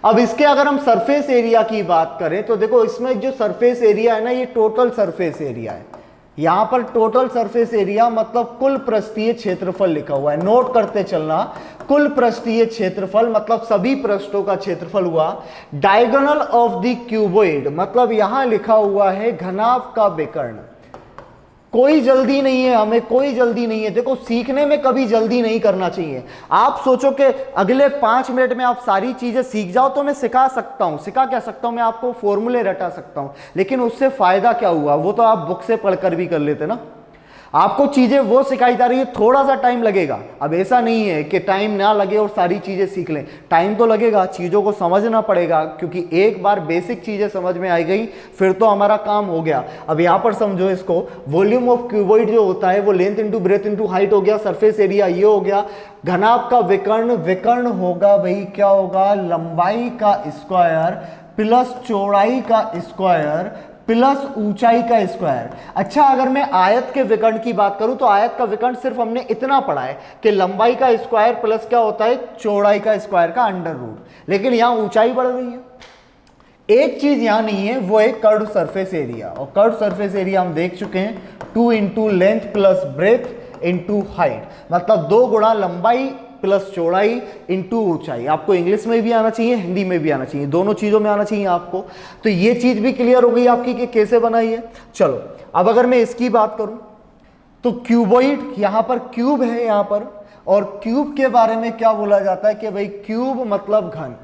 अब इसके अगर हम सरफेस एरिया की बात करें तो देखो इसमें जो सरफेस एरिया है ना, ये टोटल सरफेस एरिया है। यहां पर टोटल सरफेस एरिया मतलब कुल पृष्ठीय क्षेत्रफल लिखा हुआ है, नोट करते चलना। कुल पृष्ठीय क्षेत्रफल मतलब सभी पृष्ठों का क्षेत्रफल हुआ। डायगोनल ऑफ द क्यूबॉइड मतलब यहां लिखा हुआ है घनाभ का विकर्ण। कोई जल्दी नहीं है, हमें कोई जल्दी नहीं है। देखो सीखने में कभी जल्दी नहीं करना चाहिए। आप सोचो कि अगले 5 मिनट में आप सारी चीजें सीख जाओ तो मैं सिखा सकता हूं, सिखा क्या सकता हूं, मैं आपको फॉर्मूले रटा सकता हूं, लेकिन उससे फायदा क्या हुआ, वो तो आप बुक से पढ़कर भी कर लेते ना। आपको चीजें वो सिखाई जा रही है, थोड़ा सा टाइम लगेगा। अब ऐसा नहीं है कि टाइम ना लगे और सारी चीजें सीख लें, टाइम तो लगेगा, चीजों को समझना पड़ेगा, क्योंकि एक बार बेसिक चीजें समझ में आ गई फिर तो हमारा काम हो गया। अब यहां पर समझो इसको, वॉल्यूम ऑफ क्यूबॉइड जो होता है वो length into breadth into height हो गया, सरफेस एरिया ये हो गया। घनाभ का विकर्ण होगा भाई, क्या होगा, लंबाई का स्क्वायर प्लस चौड़ाई का स्क्वायर प्लस ऊंचाई का स्क्वायर। अच्छा, अगर मैं आयत के विकर्ण की बात करूं तो आयत का विकर्ण सिर्फ हमने इतना पढ़ा है कि लंबाई का स्क्वायर प्लस क्या होता है, चौड़ाई का स्क्वायर का अंडर रूट। लेकिन यहां ऊंचाई बढ़ रही है। एक चीज यहां नहीं है, वो है कर्व्ड सरफेस एरिया। और कर्व्ड सरफेस एरिया हम देख चुके हैं, 2 into length plus breadth into height, मतलब 2 गुणा लंबाई प्लस चौड़ाई इंटू ऊंचाई। आपको इंग्लिश में भी आना चाहिए, हिंदी में भी आना चाहिए, दोनों चीजों में आना चाहिए आपको। तो ये चीज भी क्लियर हो गई आपकी कि कैसे बनाई है। चलो अब अगर मैं इसकी बात करूं तो क्यूबॉइड, यहां पर क्यूब है यहां पर, और क्यूब के बारे में क्या बोला जाता है कि भाई क्यूब मतलब घन।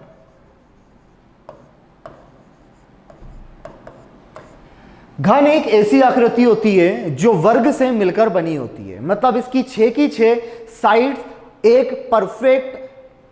घन एक ऐसी आकृति होती है जो वर्ग से मिलकर बनी होती है, मतलब इसकी 6 की 6 साइड्स एक परफेक्ट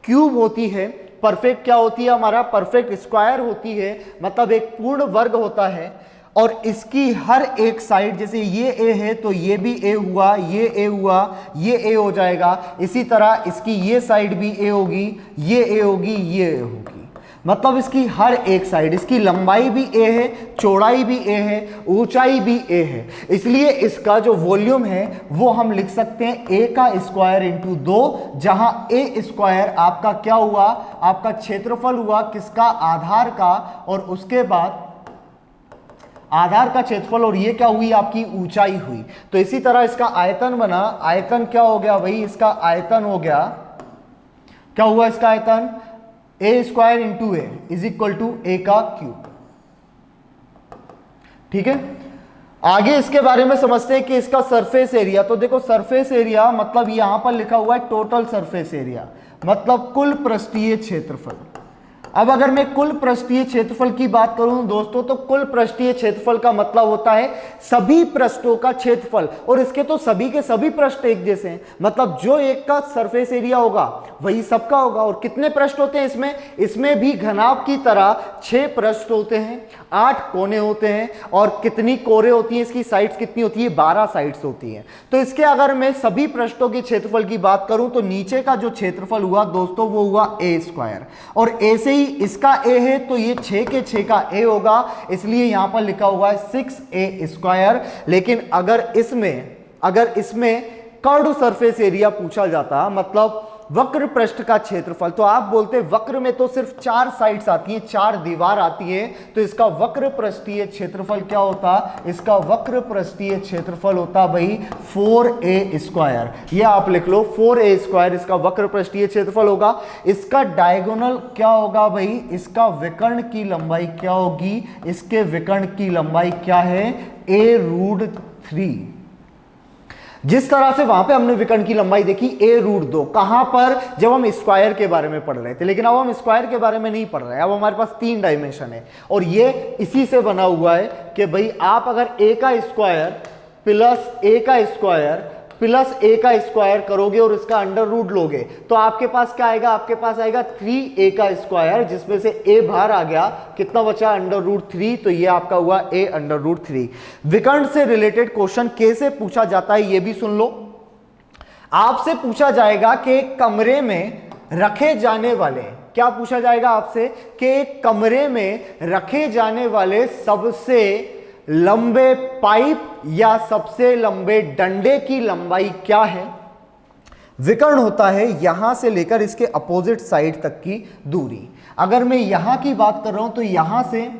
क्यूब होती है। परफेक्ट क्या होती है, हमारा परफेक्ट स्क्वायर होती है, मतलब एक पूर्ण वर्ग होता है। और इसकी हर एक साइड, जैसे ये ए है तो ये भी ए हुआ, ये ए हुआ, ये ए हो जाएगा। इसी तरह इसकी ये साइड भी ए होगी, ये ए होगी, ये ए होगी, मतलब इसकी हर एक साइड, इसकी लंबाई भी ए है, चौड़ाई भी ए है, ऊंचाई भी ए है। इसलिए इसका जो वॉल्यूम है वो हम लिख सकते हैं ए का स्क्वायर इंटू 2, जहां ए स्क्वायर आपका क्या हुआ, आपका क्षेत्रफल हुआ किसका, आधार का, और उसके बाद आधार का क्षेत्रफल, और ये क्या हुई, आपकी ऊंचाई हुई। तो इसी तरह इसका आयतन बना, आयतन क्या हो गया भाई, इसका आयतन हो गया, क्या हुआ इसका आयतन, a square into a is equal to a का क्यूब। ठीक है, आगे इसके बारे में समझते हैं कि इसका सरफेस एरिया। तो देखो सरफेस एरिया मतलब यहां पर लिखा हुआ है टोटल सरफेस एरिया, मतलब कुल पृष्ठीय क्षेत्रफल। अब अगर मैं कुल पृष्ठीय क्षेत्रफल की बात करूं दोस्तों, तो कुल पृष्ठीय क्षेत्रफल का मतलब होता है सभी पृष्ठों का क्षेत्रफल, और इसके तो सभी के सभी पृष्ठ एक जैसे हैं, मतलब जो एक का सरफेस एरिया होगा वही सबका होगा। और कितने पृष्ठ होते हैं इसमें, इसमें भी घनाभ की तरह 6 पृष्ठ होते हैं, 8 कोने होते हैं, और कितनी कोरे होती हैं, इसकी साइड्स कितनी होती है, 12 साइड्स होती हैं। तो इसके अगर मैं सभी पृष्ठों के क्षेत्रफल की बात करूं तो नीचे का जो क्षेत्रफल हुआ दोस्तों वो हुआ ए स्क्वायर, और ऐसे ही इसका ए है तो ये 6 के 6 का ए होगा, इसलिए यहां पर लिखा हुआ है 6a स्क्वायर। लेकिन अगर इसमें कर्व सरफेस एरिया पूछा जाता, मतलब वक्र पृष्ठ का क्षेत्रफल, तो आप बोलते वक्र में तो सिर्फ 4 साइड्स आती हैं, 4 दीवार आती है, तो इसका वक्र पृष्ठीय क्षेत्रफल क्या होता? इसका वक्र पृष्ठीय क्षेत्रफल होता भाई 4a²। ये आप लिख लो 4a² इसका वक्र पृष्ठीय क्षेत्रफल होगा। इसका डायगोनल क्या होगा भाई? इसका विकर्ण की लंबाई क्या होगी? इसके विकर्ण की लंबाई क्या है? a√3। जिस तरह से वहां पे हमने विकर्ण की लंबाई देखी a√2, कहां पर? जब हम स्क्वायर के बारे में पढ़ रहे थे, लेकिन अब हम स्क्वायर के बारे में नहीं पढ़ रहे हैं, अब हमारे पास 3 डायमेंशन है और ये इसी से बना हुआ है कि भाई आप अगर a² प्लस a² करोगे और इसका अंडर रूट लोगे तो आपके पास क्या आएगा? आपके पास आएगा 3a², जिसमें से a बाहर आ गया, कितना बचा? अंडर√3, तो ये आपका हुआ a√3। विकर्ण से रिलेटेड क्वेश्चन कैसे पूछा जाता है ये भी सुन लो। आपसे पूछा जाएगा कि कमरे में रखे जाने वाले, क्या पूछा जाएगा आपसे? कि कमरे में रखे जाने वाले सबसे लंबे पाइप या सबसे लंबे डंडे की लंबाई क्या है? विकर्ण होता है यहां से लेकर इसके अपोजिट साइड तक की दूरी। अगर मैं यहां की बात कर रहा हूं तो यहां से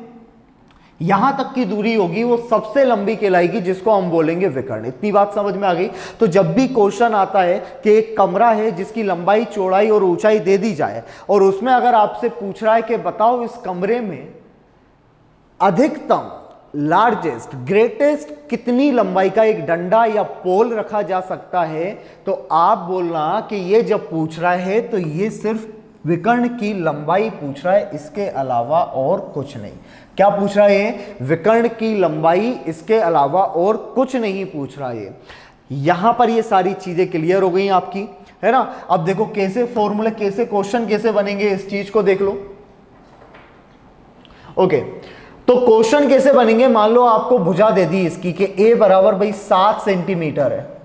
यहां तक की दूरी होगी वो सबसे लंबी कहलाएगी, जिसको हम बोलेंगे विकर्ण। इतनी बात समझ में आ गई? तो जब भी क्वेश्चन आता है कि एक कमरा है जिसकी लंबाई, चौड़ाई और ऊंचाई दे दी जाए और उसमें अगर आपसे पूछ रहा है कि बताओ इस कमरे में अधिकतम, लार्जेस्ट, ग्रेटेस्ट कितनी लंबाई का एक डंडा या पोल रखा जा सकता है, तो आप बोलना कि ये जब पूछ रहा है तो ये सिर्फ विकर्ण की लंबाई पूछ रहा है, इसके अलावा और कुछ नहीं। क्या पूछ रहा है? विकर्ण की लंबाई, इसके अलावा और कुछ नहीं पूछ रहा है। यहां पर ये सारी चीजें क्लियर हो गई आपकी, है ना? अब देखो कैसे फॉर्मूले, कैसे क्वेश्चन कैसे बनेंगे, इस चीज को देख लो। ओके, तो क्वेश्चन कैसे बनेंगे? मान लो आपको भुजा दे दी इसकी कि a बराबर भाई 7 सेंटीमीटर है।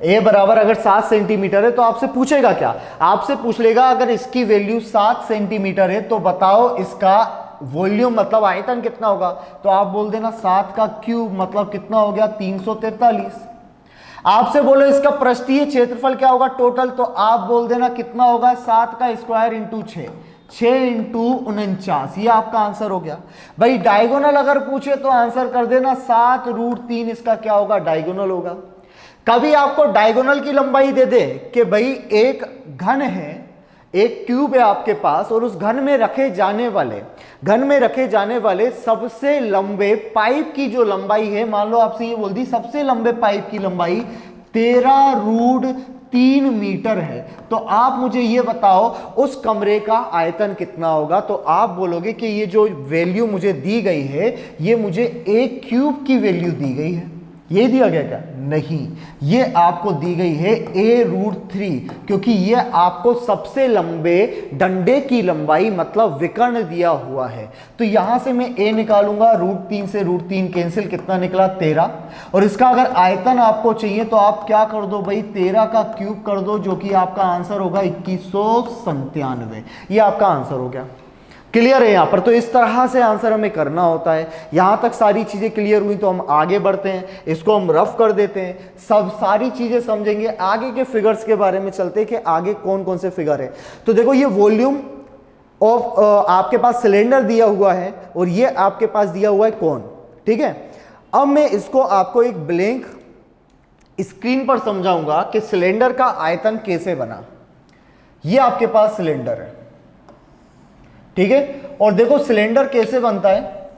a बराबर अगर 7 सेंटीमीटर है तो आपसे पूछेगा क्या? आपसे पूछ लेगा अगर इसकी वैल्यू 7 सेंटीमीटर है तो बताओ इसका वॉल्यूम मतलब आयतन कितना होगा? तो आप बोल देना 7 का क्यूब मतलब कितना हो गया? 343। आपसे बोलो इसका पृष्ठीय क्षेत्रफल क्या होगा टोटल, तो आप बोल देना कितना होगा? 7 का स्क्वायर इंटू 6, 6 इंटू 49, ये आपका आंसर हो गया। भाई डायगोनल अगर पूछे तो आंसर कर देना 7√3, इसका क्या होगा? डायगोनल होगा। कभी आपको डायगोनल की लंबाई दे दे कि भाई एक घन है, एक क्यूब है आपके पास और उस घन में रखे जाने वाले सबसे लंबे पाइप की जो लंबाई है, मान लो आपसे ये बोल दी सबसे लंबे पाइप की लंबाई 13√3 मीटर है, तो आप मुझे ये बताओ उस कमरे का आयतन कितना होगा? तो आप बोलोगे कि ये जो वैल्यू मुझे दी गई है ये मुझे एक क्यूब की वैल्यू दी गई है। ये दिया गया क्या? नहीं, ये आपको दी गई है a√3, क्योंकि ये आपको सबसे लंबे डंडे की लंबाई मतलब विकर्ण दिया हुआ है। तो यहां से मैं a निकालूंगा, √3 से √3 कैंसिल, कितना निकला? 13। और इसका अगर आयतन आपको चाहिए तो आप क्या कर दो भाई? 13 का क्यूब कर दो, जो कि आपका आंसर होगा 2197। ये आपका आंसर हो गया। क्लियर है यहां पर? तो इस तरह से आंसर हमें करना होता है। यहां तक सारी चीजें क्लियर हुई तो हम आगे बढ़ते हैं, इसको हम रफ कर देते हैं, सब सारी चीजें समझेंगे। आगे के फिगर्स के बारे में चलते हैं कि आगे कौन कौन से फिगर है। तो देखो ये वॉल्यूम ऑफ आपके पास सिलेंडर दिया हुआ है और ये आपके पास दिया हुआ है कोन, ठीक है। अब मैं इसको आपको एक ब्लैंक स्क्रीन पर समझाऊंगा कि सिलेंडर का आयतन कैसे बना। ये आपके पास सिलेंडर है, ठीक है। और देखो सिलेंडर कैसे बनता है।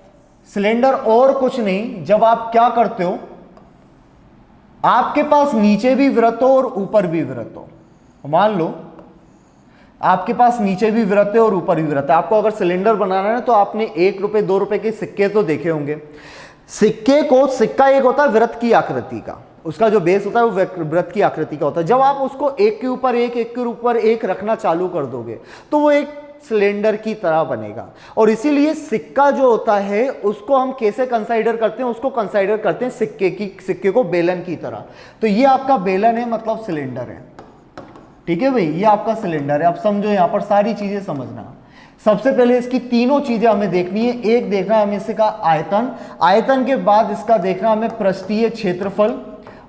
सिलेंडर और कुछ नहीं, जब आप क्या करते हो, आपके पास नीचे भी वृत्त हो और ऊपर भी वृत्त हो। मान लो आपके पास नीचे भी वृत्त है और ऊपर भी वृत्त है। आपको अगर सिलेंडर बनाना है तो आपने 1 रुपए 2 रुपए के सिक्के तो देखे होंगे। सिक्के को, सिक्का एक होता है वृत्त की आकृति का, उसका जो बेस होता है वो वृत्त की आकृति का होता है। जब आप उसको एक के ऊपर एक रखना चालू कर दोगे तो वो एक सिलेंडर की तरह बनेगा। और इसीलिए सिक्का जो होता है उसको हम कैसे कंसाइडर करते हैं? उसको कंसाइडर करते हैं सिक्के को बेलन की तरह। तो ये आपका बेलन है, मतलब सिलेंडर है, ठीक है भाई। ये आपका सिलेंडर है। अब समझो, यहां पर सारी चीजें समझना। सबसे पहले इसकी तीनों चीजें हमें देखनी है। एक देखना है हमें इसका आयतन, आयतन के बाद इसका देखना हमें पृष्ठीय क्षेत्रफल,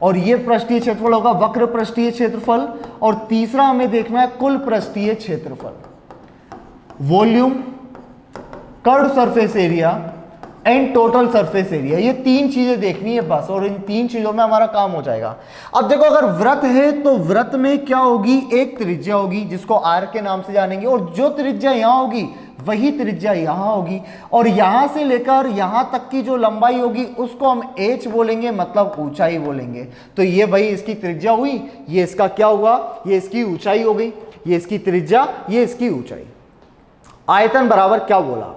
और ये पृष्ठीय क्षेत्रफल होगा वक्र पृष्ठीय क्षेत्रफल, और तीसरा हमें देखना है कुल पृष्ठीय क्षेत्रफल, volume, curved surface area and total surface area. ये तीन चीजें देखनी है बस, और इन तीन चीजों में हमारा काम हो जाएगा। अब देखो, अगर वृत्त है तो वृत्त में क्या होगी, एक त्रिज्या होगी जिसको आर के नाम से जानेंगे, और जो त्रिज्या यहां होगी वही त्रिज्या यहां होगी, और यहां से लेकर यहां तक की जो लंबाई होगी उसको हम h बोलेंगे, मतलब ऊंचाई बोलेंगे। तो ये भाई इसकी त्रिज्या हुई, ये इसका क्या हुआ, ये इसकी ऊंचाई हो गई, ये इसकी त्रिज्या, ये इसकी ऊंचाई। आयतन बराबर क्या बोला,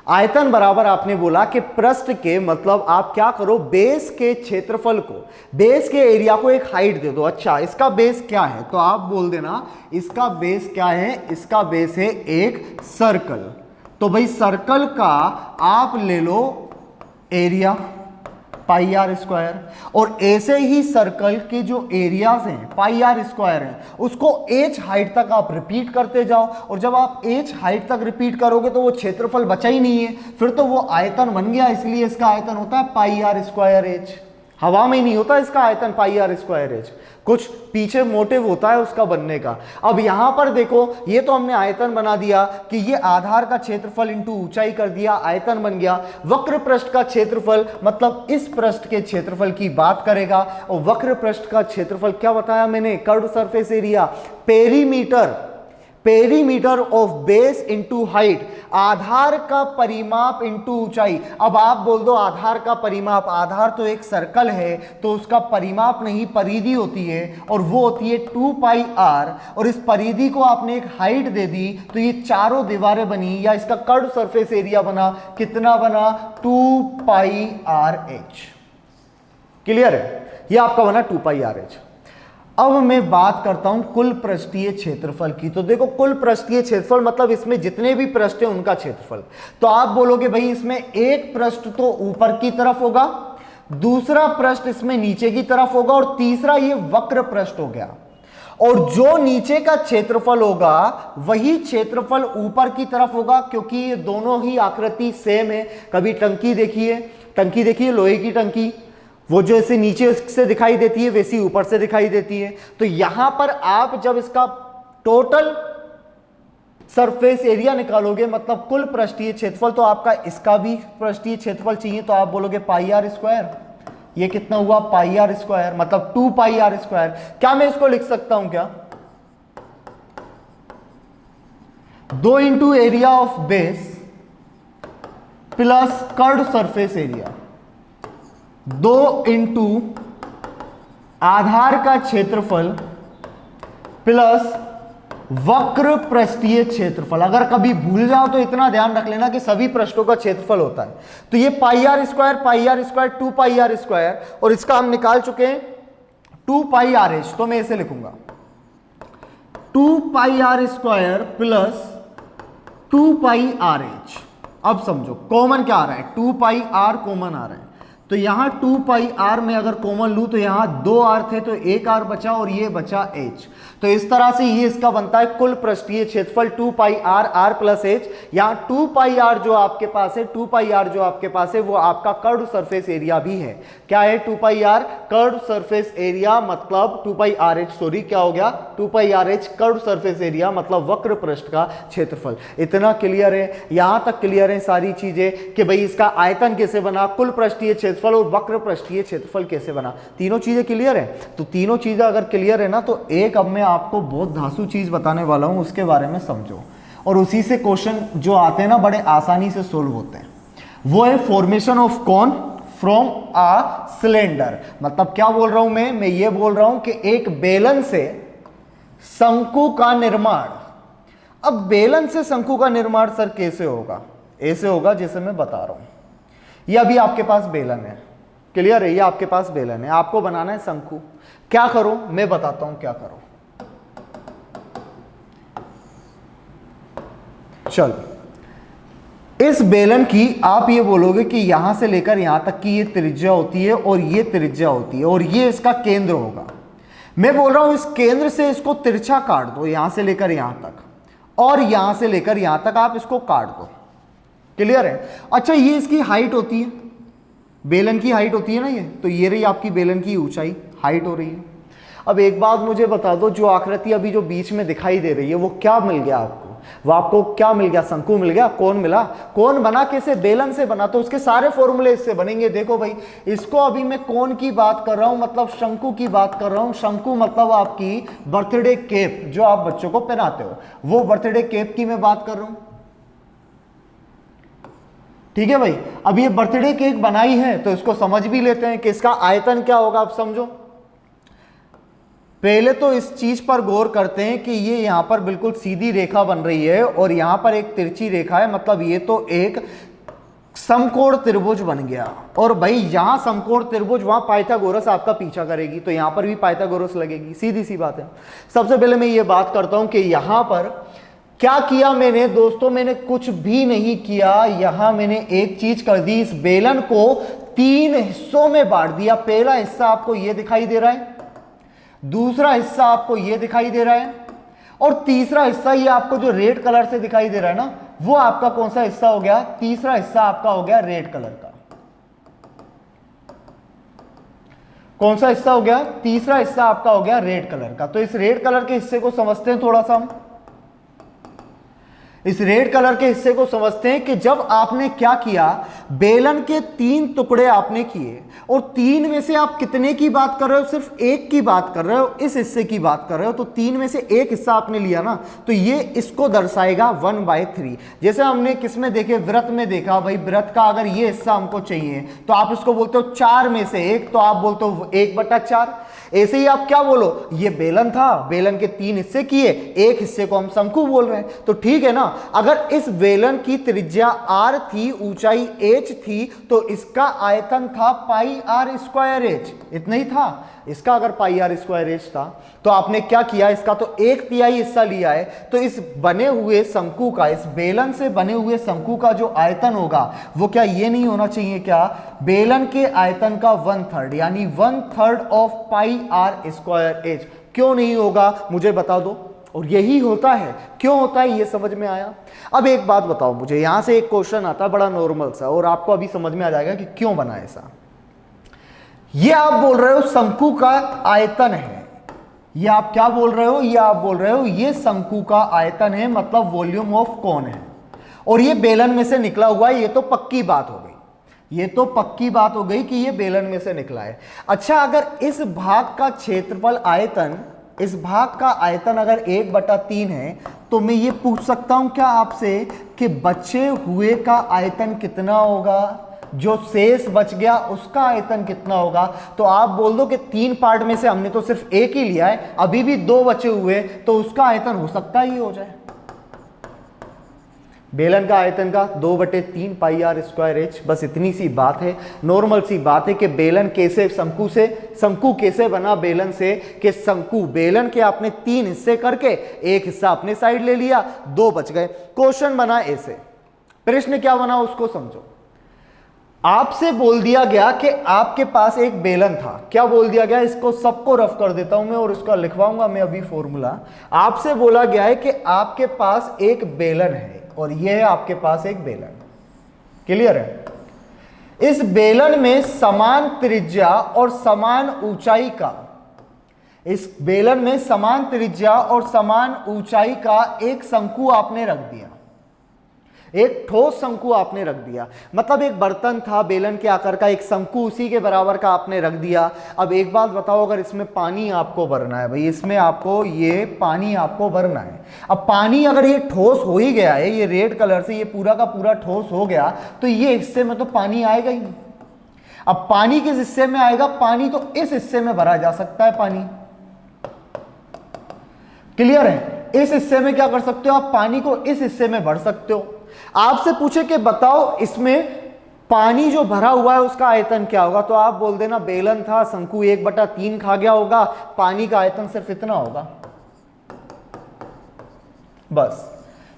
आयतन बराबर आपने बोला कि पृष्ठ के, मतलब आप क्या करो, बेस के क्षेत्रफल को, बेस के एरिया को एक हाइट दे दो। अच्छा, इसका बेस क्या है, तो आप बोल देना इसका बेस क्या है, इसका बेस है एक सर्कल। तो भाई सर्कल का आप ले लो एरिया पाई आर स्क्वायर, और ऐसे ही सर्कल के जो एरियाज हैं पाई आर स्क्वायर हैं उसको एच हाइट तक आप रिपीट करते जाओ, और जब आप एच हाइट तक रिपीट करोगे तो वो क्षेत्रफल बचा ही नहीं है, फिर तो वो आयतन बन गया। इसलिए इसका आयतन होता है पाई आर स्क्वायर एच। हवा में ही नहीं होता इसका आयतन पाई आर स्क्वायर एच, कुछ पीछे मोटिव होता है उसका बनने का। अब यहां पर देखो, ये तो हमने आयतन बना दिया कि ये आधार का क्षेत्रफल इंटू ऊंचाई कर दिया, आयतन बन गया। वक्र पृष्ठ का क्षेत्रफल मतलब इस पृष्ठ के क्षेत्रफल की बात करेगा, और वक्र पृष्ठ का क्षेत्रफल क्या बताया मैंने, curved surface area, perimeter, perimeter of base into height, आधार का परिमाप इंटू ऊंचाई। अब आप बोल दो आधार का परिमाप, आधार तो एक सर्कल है तो उसका परिमाप नहीं, परिधि होती है, और वो होती है 2 पाई आर, और इस परिधि को आपने एक हाइट दे दी तो ये चारों दीवारें बनी, या इसका कर्व्ड सरफेस एरिया बना, कितना बना, 2 पाई आर एच। क्लियर है, ये आपका बना 2 पाई आर एच। अब मैं बात करता हूं कुल पृष्ठीय क्षेत्रफल की। तो देखो, कुल पृष्ठीय क्षेत्रफल मतलब इसमें जितने भी पृष्ठ हैं उनका क्षेत्रफल। तो आप बोलोगे भाई इसमें एक पृष्ठ तो ऊपर की तरफ होगा, दूसरा पृष्ठ इसमें नीचे की तरफ होगा, और तीसरा ये वक्र पृष्ठ हो गया, और जो नीचे का क्षेत्रफल होगा वही क्षेत्रफल ऊपर की तरफ होगा, क्योंकि ये दोनों ही आकृति सेम है। कभी टंकी देखिए, टंकी देखिए, लोहे की टंकी, वो जो ऐसे नीचे से दिखाई देती है वैसी ऊपर से दिखाई देती है। तो यहां पर आप जब इसका टोटल सरफेस एरिया निकालोगे, मतलब कुल पृष्ठीय क्षेत्रफल, तो आपका इसका भी पृष्ठीय क्षेत्रफल चाहिए, तो आप बोलोगे पाई आर स्क्वायर। ये कितना हुआ, पाई आर स्क्वायर, मतलब 2 पाई आर स्क्वायर। क्या मैं इसको लिख सकता हूं क्या, 2 into area of base plus curved surface area, 2 into आधार का क्षेत्रफल प्लस वक्र पृष्ठीय क्षेत्रफल। अगर कभी भूल जाओ तो इतना ध्यान रख लेना कि सभी पृष्ठों का क्षेत्रफल होता है। तो ये pi r square, 2 pi r square, और इसका हम निकाल चुके हैं 2 पाई आर एच। तो मैं इसे लिखूंगा 2 pi r square plus 2 pi r h. अब समझो कॉमन क्या आ रहा है, 2 पाई आर कॉमन आ रहा है, तो यहां 2 पाई आर में अगर कॉमन लूं तो यहां 2 आर थे तो 1 आर बचा, और ये बचा एच। तो इस तरह से ये इसका बनता है कुल पृष्ठीय क्षेत्रफल 2 pi r, r plus H. यहां 2 पाई आर जो आपके पास है, 2 पाई आर जो आपके पास है वो आपका कर्व्ड सरफेस एरिया भी है। क्या है, 2 pi are curved surface area, मतलब 2 पाई आर एच, सॉरी क्या हो गया, 2 pi r h curved surface area, मतलब वक्र पृष्ठ का क्षेत्रफल। इतना क्लियर है, यहां तक क्लियर है सारी चीजें कि भाई इसका आयतन कैसे बना, कुल पृष्ठीय क्षेत्रफल और वक्र पृष्ठीय क्षेत्रफल कैसे बना। तीनों चीजें क्लियर है। तो तीनों चीजें अगर क्लियर है ना, तो एक अब मैं आपको बहुत धांसू चीज बताने वाला हूं, उसके बारे में समझो, और उसी से क्वेश्चन जो आते हैं ना बड़े आसानी से सोल्व होते हैं। वो है formation of cone from a cylinder. मतलब क्या बोल रहा हूं मैं ये बोल रहा हूं कि एक बेलन से शंकु का निर्माण। अब बेलन से शंकु का निर्माण सर कैसे होगा, ऐसे होगा जैसे मैं बता रहा हूं। ये अभी आपके पास बेलन है, क्लियर है, ये आपके पास बेलन है, आपको बनाना है शंकु। क्या करो, मैं बताता हूं क्या करो। चल, इस बेलन की आप ये बोलोगे कि यहां से लेकर यहां तक की ये त्रिज्या होती है, और ये त्रिज्या होती है, और ये इसका केंद्र होगा। मैं बोल रहा हूं इस केंद्र से इसको तिरछा काट दो, यहां से लेकर यहां तक, और यहां से लेकर यहां तक आप इसको काट दो। क्लियर है। अच्छा, ये इसकी हाइट होती है, बेलन की हाइट होती है ना ये, तो ये रही आपकी बेलन की ऊंचाई, हाइट हो रही है। अब एक बात मुझे बता दो, जो आकृति अभी जो बीच में दिखाई दे रही है वो क्या मिल गया आपको? वो आपको क्या मिल गया? शंकु मिल गया। कौन मिला? कौन बना कैसे? बेलन से बना, तो उसके सारे फॉर्मूले इससे बनेंगे। देखो भाई, इसको अभी मैं कौन की बात कर रहा हूं? मतलब शंकु की बात कर रहा हूं। शंकु मतलब आपकी बर्थडे केप जो आप बच्चों को पहनाते हो, वो बर्थडे केप की मैं बात कर रहा हूं। ठीक है भाई, अब ये बर्थडे केक बनाई है तो इसको समझ भी लेते हैं कि इसका आयतन क्या होगा। आप समझो, पहले तो इस चीज पर गौर करते हैं कि ये यहां पर बिल्कुल सीधी रेखा बन रही है और यहां पर एक तिरछी रेखा है, मतलब ये तो एक समकोण त्रिभुज बन गया। और भाई यहां समकोण त्रिभुज, वहां पाइथागोरस आपका पीछा करेगी, तो यहां पर भी पाइथागोरस लगेगी, सीधी सी बात है। सबसे पहले मैं ये बात करता हूं कि यहां पर क्या किया मैंने दोस्तों? मैंने कुछ भी नहीं किया। यहां मैंने एक चीज कर दी, इस बेलन को 3 हिस्सों में बांट दिया। पहला हिस्सा आपको यह दिखाई दे रहा है, दूसरा हिस्सा आपको यह दिखाई दे रहा है, और तीसरा हिस्सा ये आपको जो रेड कलर से दिखाई दे रहा है ना, वो आपका कौन सा हिस्सा हो गया? तीसरा हिस्सा आपका हो गया रेड कलर का। कौन सा हिस्सा हो गया? तीसरा हिस्सा आपका हो गया रेड कलर का। तो इस रेड कलर के हिस्से को समझते हैं थोड़ा सा हम। इस रेड कलर के हिस्से को समझते हैं कि जब आपने क्या किया, बेलन के 3 टुकड़े आपने किए, और 3 में से आप कितने की बात कर रहे हो? सिर्फ एक की बात कर रहे हो, इस हिस्से की बात कर रहे हो। तो 3 में से एक हिस्सा आपने लिया ना, तो ये इसको दर्शाएगा 1/3। जैसे हमने किस में देखे? वृत्त में देखा। भाई वृत्त का अगर ये हिस्सा हमको चाहिए तो आप इसको बोलते हो 4 में से 1, तो आप बोलते हो 1/4। ऐसे ही आप क्या बोलो, ये बेलन था, बेलन के 3 हिस्से किए, एक हिस्से को हम शंकु बोल रहे हैं। तो ठीक है ना, अगर इस बेलन की त्रिज्या r थी, ऊंचाई h थी, तो इसका आयतन था πr²h, इतना ही था। इसका अगर πr²h था तो आपने क्या किया, इसका तो 1/3 हिस्सा लिया है। तो इस बने हुए शंकु का, इस बेलन से बने हुए शंकु का जो आयतन होगा वो क्या ये नहीं होना चाहिए क्या? बेलन के आयतन का 1/3, यानी 1/3 ऑफ πr²h। क्यों नहीं होगा मुझे बता दो। और यही होता है, क्यों होता है ये समझ में आया। अब एक बात बताओ मुझे, यहां से एक क्वेश्चन आता है बड़ा नॉर्मल सा, और आपको अभी समझ में आ जाएगा कि क्यों बना ऐसा। ये आप बोल रहे हो शंकु का आयतन है, ये आप क्या बोल रहे हो? ये आप बोल रहे हो ये शंकु का आयतन है, मतलब वॉल्यूम ऑफ कोन है, और ये बेलन में से निकला हुआ है। ये तो पक्की बात हो गई, ये तो पक्की बात हो गई कि ये बेलन में से निकला है। अच्छा, अगर इस भाग का क्षेत्रफल आयतन, इस भाग का आयतन अगर 1/3 है, तो मैं ये पूछ सकता हूं क्या आपसे कि बचे हुए का आयतन कितना होगा? जो शेष बच गया उसका आयतन कितना होगा? तो आप बोल दो कि 3 पार्ट में से हमने तो सिर्फ एक ही लिया है, अभी भी 2 बचे हुए, तो उसका आयतन हो सकता है ये हो जाए। बेलन का आयतन का 2/3 πr²h। बस इतनी सी बात है, नॉर्मल सी बात है कि बेलन कैसे शंकु कैसे बना बेलन से, कि शंकु बेलन के आपने 3 हिस्से करके एक हिस्सा अपने साइड ले लिया, 2 बच गए। क्वेश्चन बना ऐसे, प्रश्न क्या बना उसको समझो। आपसे बोल दिया गया कि आपके पास एक बेलन था। क्या बोल दिया गया? इसको सबको रफ कर देता हूं मैं और इसका लिखवाऊंगा मैं अभी फॉर्मूला। आपसे बोला गया है कि आपके पास एक बेलन है और यह है आपके पास एक बेलन। क्लियर है? इस बेलन में समान त्रिज्या और समान ऊंचाई का, इस बेलन में समान त्रिज्या और समान ऊंचाई का एक शंकु आपने रख दिया, एक ठोस शंकु आपने रख दिया। मतलब एक बर्तन था बेलन के आकार का, एक शंकु उसी के बराबर का आपने रख दिया। अब एक बात बताओ, अगर इसमें पानी आपको भरना है, भाई इसमें आपको ये पानी आपको भरना है। अब पानी अगर ये ठोस हो ही गया है, ये रेड कलर से ये पूरा का पूरा ठोस हो गया, तो ये हिस्से में तो पानी आएगा ही नहीं। अब पानी किस हिस्से में आएगा? पानी तो इस हिस्से में भरा जा सकता है पानी। क्लियर है? इस हिस्से में क्या कर सकते हो आप? पानी को इस हिस्से में भर सकते हो। आपसे पूछे कि बताओ इसमें पानी जो भरा हुआ है उसका आयतन क्या होगा, तो आप बोल देना बेलन था, शंकु 1/3 खा गया होगा, पानी का आयतन सिर्फ इतना होगा। बस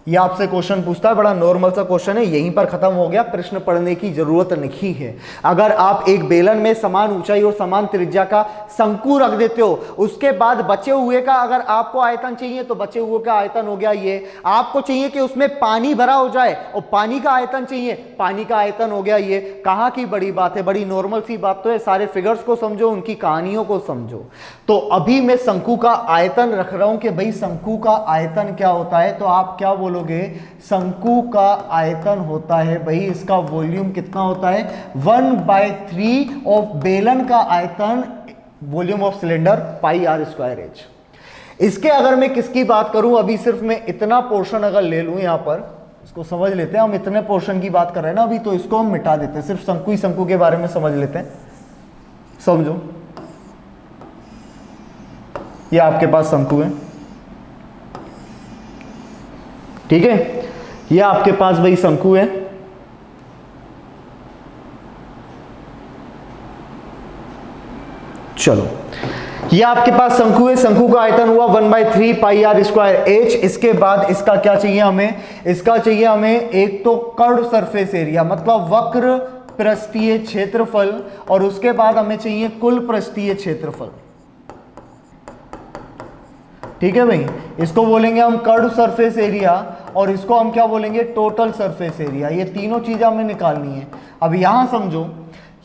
ये आपसे क्वेश्चन पूछता है, बड़ा नॉर्मल सा क्वेश्चन है, यहीं पर खत्म हो गया, प्रश्न पढ़ने की जरूरत नहीं है। अगर आप एक बेलन में समान ऊंचाई और समान त्रिज्या का शंकु रख देते हो, उसके बाद बचे हुए का अगर आपको आयतन चाहिए तो बचे हुए का आयतन हो गया ये। आपको चाहिए कि उसमें पानी भरा हो जाए और पानी का आयतन चाहिए, पानी का आयतन हो गया ये। कहां की बड़ी बात है, बड़ी नॉर्मल सी बात तो है। सारे फिगर्स को समझो, उनकी कहानियों को समझो। तो अभी मैं शंकु का आयतन रख रहा हूं कि भाई शंकु का आयतन क्या होता है, तो आप क्या बोलोगे, शंकु का आयतन होता है भाई, इसका वॉल्यूम कितना होता है, 1/3 ऑफ बेलन का आयतन, volume of cylinder, pi r square h. इसके अगर मैं किसकी बात करूं, अभी सिर्फ मैं इतना पोर्शन अगर ले लूं, यहां पर इसको समझ लेते हैं, हम इतने पोर्शन की बात कर रहे हैं ना अभी, तो इसको हम मिटा देते हैं, सिर्फ शंकु ही शंकु के बारे में समझ लेते हैं। समझो, ये आपके पास शंकु है, ठीक है, ये आपके पास भाई शंकु है। चलो, ये आपके पास शंकु है, शंकु का आयतन हुआ 1/3 पाई आर स्क्वायर एच। इसके बाद इसका क्या चाहिए हमें, इसका चाहिए हमें एक तो कर्व सरफेस एरिया, मतलब वक्र पृष्ठीय क्षेत्रफल, और उसके बाद हमें चाहिए कुल पृष्ठीय क्षेत्रफल। ठीक है भाई, इसको बोलेंगे हम कर्व सरफेस एरिया, और इसको हम क्या बोलेंगे, टोटल सरफेस एरिया। ये तीनों चीजें हमें निकालनी है। अब यहां समझो,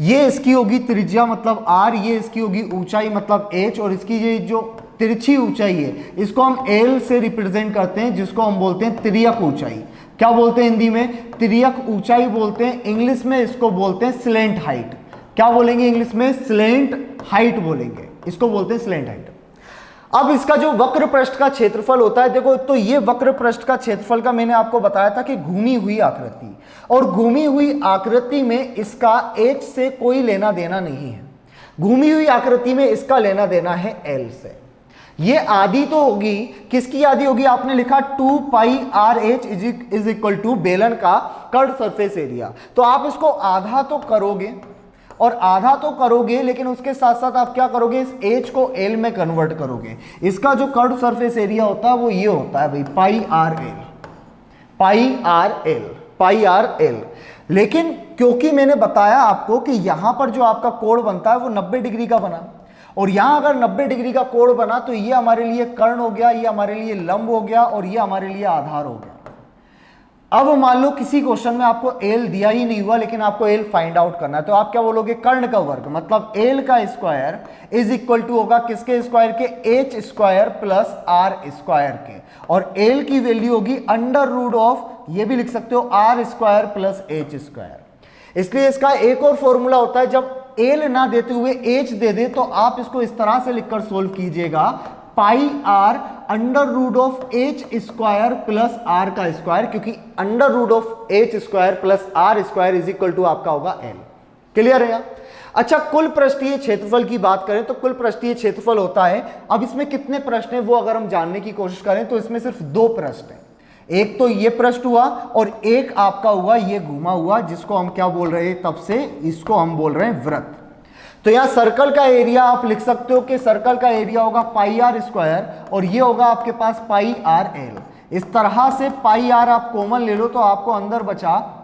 ये इसकी होगी त्रिज्या मतलब r, ये इसकी होगी ऊंचाई मतलब h, और इसकी ये जो तिरछी ऊंचाई है इसको हम l से रिप्रेजेंट करते हैं, जिसको हम बोलते हैं तिर्यक ऊंचाई। क्या बोलते हैं हिंदी में, तिर्यक ऊंचाई बोलते हैं, इंग्लिश में इसको बोलते हैं स्लेंट हाइट। क्या बोलेंगे इंग्लिश में, स्लेंट हाइट बोलेंगे, इसको बोलते हैं स्लेंट हाइट। अब इसका जो वक्र पृष्ठ का क्षेत्रफल होता है, देखो तो ये वक्र पृष्ठ का क्षेत्रफल का मैंने आपको बताया था कि घूमी हुई आकृति, और घूमी हुई आकृति में इसका h से कोई लेना देना नहीं है। घूमी हुई आकृति में इसका लेना देना है l से। ये आधी तो होगी, किसकी आधी होगी, आपने लिखा 2 pi r h is equal to बेलन का कर्व सरफेस एरिया। तो आप इसको आधा तो करोगे, और आधा तो करोगे, लेकिन उसके साथ साथ आप क्या करोगे, इस h को l में कन्वर्ट करोगे। इसका जो कर्व सरफेस एरिया होता है वो ये होता है भाई, पाई आर एल, पाई आर एल, पाई आर एल। लेकिन क्योंकि मैंने बताया आपको कि यहां पर जो आपका कोण बनता है वो 90 डिग्री का बना, और यहां अगर 90 डिग्री का कोण बना तो ये हमारे लिए कर्ण हो गया, ये हमारे लिए लंब हो गया, और ये हमारे लिए आधार हो गया। अब मान लो किसी क्वेश्चन में आपको एल दिया ही नहीं हुआ, लेकिन आपको एल फाइंड आउट करना है, तो आप क्या बोलोगे, कर्ण का वर्ग मतलब एल का स्क्वायर इज इक्वल टू होगा किसके स्क्वायर के, H square plus are square के, और एल की वैल्यू होगी अंडर रूट ऑफ, ये भी लिख सकते हो, R square plus H square. इसलिए इसका एक और फॉर्मूला होता है, जब एल ना देते हुए एच दे दे तो आप इसको इस तरह से लिखकर सोल्व कीजिएगा, pi r under root of h square plus r का स्क्वायर, क्योंकि under root of h square plus are square is equal to आपका होगा एल। क्लियर है? अच्छा, कुल पृष्ठीय क्षेत्रफल की बात करें तो कुल पृष्ठीय क्षेत्रफल होता है, अब इसमें कितने प्रश्न है वो अगर हम जानने की कोशिश करें तो इसमें सिर्फ 2 प्रश्न है। एक तो ये पृष्ठ हुआ, और एक आपका हुआ ये घुमा हुआ, जिसको हम क्या बोल रहे हैं, तब से इसको हम बोल रहे हैं वृत्त। तो यहां सर्कल का एरिया आप लिख सकते हो कि सर्कल का एरिया होगा पाई आर स्क्वायर, और ये होगा आपके पास पाई आर एल। इस तरह से पाई आर आप कॉमन ले लो तो आपको अंदर बचा,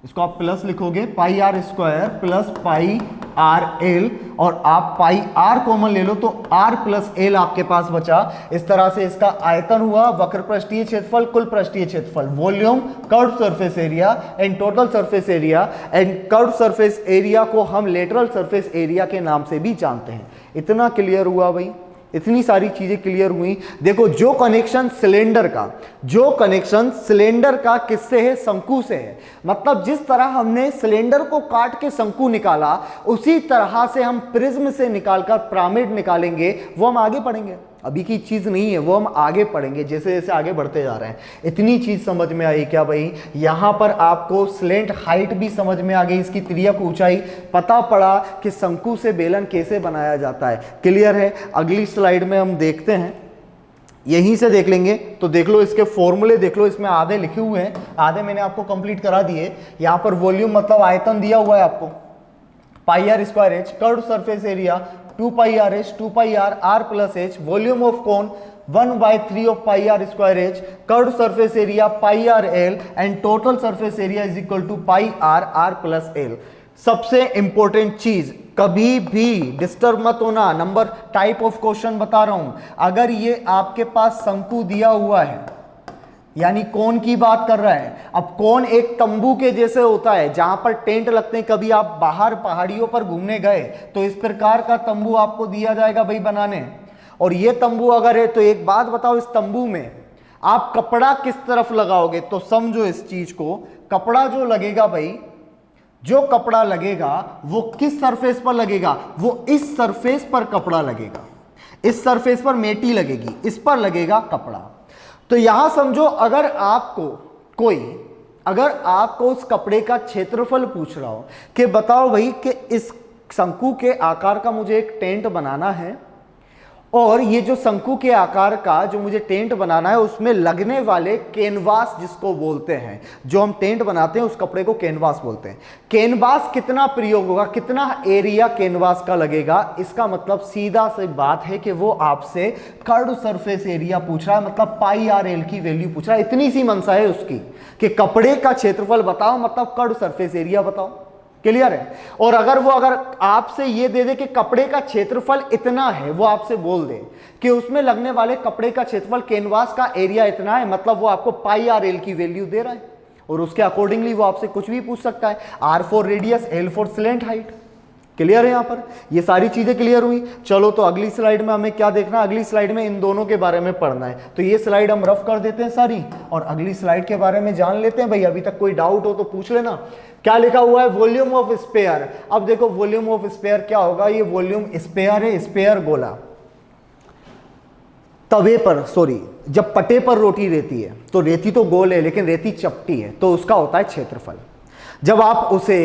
इसको आप प्लस लिखोगे, pi r square plus pi r l, और आप पाई आर कॉमन ले लो तो आर प्लस एल आपके पास बचा। इस तरह से इसका आयतन हुआ, वक्र पृष्ठीय क्षेत्रफल, कुल पृष्ठीय क्षेत्रफल, volume, curve surface area and total surface area. And curve surface area को हम लेटरल सरफेस एरिया के नाम से भी जानते हैं। इतना क्लियर हुआ भाई? इतनी सारी चीजें क्लियर हुई। देखो, जो कनेक्शन सिलेंडर का किससे है, शंकु से है। मतलब जिस तरह हमने सिलेंडर को काट के शंकु निकाला, उसी तरह से हम प्रिज्म से निकालकर पिरामिड निकालेंगे। वो हम आगे पढ़ेंगे, अभी की चीज नहीं है, वो हम आगे पढ़ेंगे जैसे जैसे आगे बढ़ते जा रहे हैं। इतनी चीज समझ में आई क्या भाई? यहां पर आपको स्लेंट हाइट भी समझ में आ गई, इसकी तिर्यक ऊंचाई पता पड़ा कि शंकु से बेलन कैसे बनाया जाता है। क्लियर है? अगली स्लाइड में हम देखते हैं, यहीं से देख लेंगे। तो देख लो, इसके फॉर्मूले देख लो, इसमें आधे लिखे हुए हैं, आधे मैंने आपको कंप्लीट करा दिए। यहां पर वॉल्यूम मतलब आयतन दिया हुआ है आपको, pi r square h, curve surface area 2 pi r h, 2 pi r, r plus h, volume of cone 1/3 of pi r square h, curve surface area pi r l, and total surface area is equal to pi r, r plus l. सबसे important चीज, कभी भी disturb मत होना, number type of question बता रहा हूं। अगर ये आपके पास शंकु दिया हुआ है, यानी कोन की बात कर रहा है, अब कोन एक तंबू के जैसे होता है जहां पर टेंट लगते हैं। कभी आप बाहर पहाड़ियों पर घूमने गए तो इस प्रकार का तंबू आपको दिया जाएगा भाई बनाने, और ये तंबू अगर है तो एक बात बताओ, इस तंबू में आप कपड़ा किस तरफ लगाओगे? तो समझो इस चीज को, कपड़ा जो लगेगा भाई, जो कपड़ा लगेगा वो किस सरफेस पर लगेगा? वो इस सरफेस पर कपड़ा लगेगा, इस सरफेस पर मेटी लगेगी, इस पर लगेगा कपड़ा। तो यहां समझो, अगर आपको उस कपड़े का क्षेत्रफल पूछ रहा हो कि बताओ भाई कि इस शंकु के आकार का मुझे एक टेंट बनाना है, और ये जो शंकु के आकार का जो मुझे टेंट बनाना है उसमें लगने वाले कैनवास जिसको बोलते हैं, जो हम टेंट बनाते हैं उस कपड़े को कैनवास बोलते हैं। कैनवास कितना प्रयोग होगा, कितना एरिया कैनवास का लगेगा? इसका मतलब सीधा सी बात है कि वो आपसे कर्व सरफेस एरिया पूछ रहा है, मतलब पाई आर एल की वैल्यू पूछ रहा है। इतनी सी मनसा है उसकी कि कपड़े का क्षेत्रफल बताओ, मतलब कर्व सरफेस एरिया बताओ। क्लियर है? और अगर आपसे ये दे दे कि कपड़े का क्षेत्रफल इतना है, वो आपसे बोल दे कि उसमें लगने वाले कपड़े का क्षेत्रफल कैनवास का एरिया इतना है, मतलब वो आपको पाई आर एल की वैल्यू दे रहा है, और उसके अकॉर्डिंगली वो आपसे कुछ भी पूछ सकता है। R for radius, L for slant height. Clear है? यहां पर ये सारी चीजें क्लियर हुई। चलो तो अगली स्लाइड में हमें क्या देखना? अगली स्लाइड में इन दोनों के बारे में पढ़ना है। तो ये स्लाइड हम रफ कर देते हैं सारी, और अगली स्लाइड के बारे में जान लेते हैं। भाई अभी तक कोई डाउट हो तो पूछ लेना। क्या लिखा हुआ है? Volume of sphere. अब देखो वॉल्यूम ऑफ स्पेयर क्या होगा? ये वॉल्यूम स्पेयर है, स्पेयर गोला तवे पर, सॉरी, जब पटे पर रोटी रहती है तो रेती तो गोल है लेकिन रेती चपटी है, तो उसका होता है क्षेत्रफल। जब आप उसे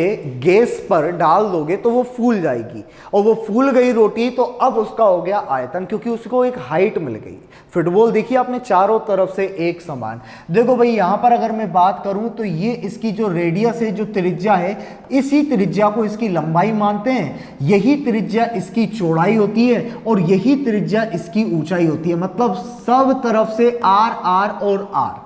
गैस पर डाल दोगे तो वो फूल जाएगी, और वो फूल गई रोटी तो अब उसका हो गया आयतन, क्योंकि उसको एक हाइट मिल गई। फुटबॉल देखिए आपने, चारों तरफ से एक समान। देखो भाई यहां पर अगर मैं बात करूं तो ये इसकी जो रेडियस है, जो त्रिज्या है, इसी त्रिज्या को इसकी लंबाई मानते हैं। यही त्रिज्या इसकी चौड़ाई होती है और यही त्रिज्या इसकी ऊंचाई होती है, मतलब सब तरफ से आर, आर और आर।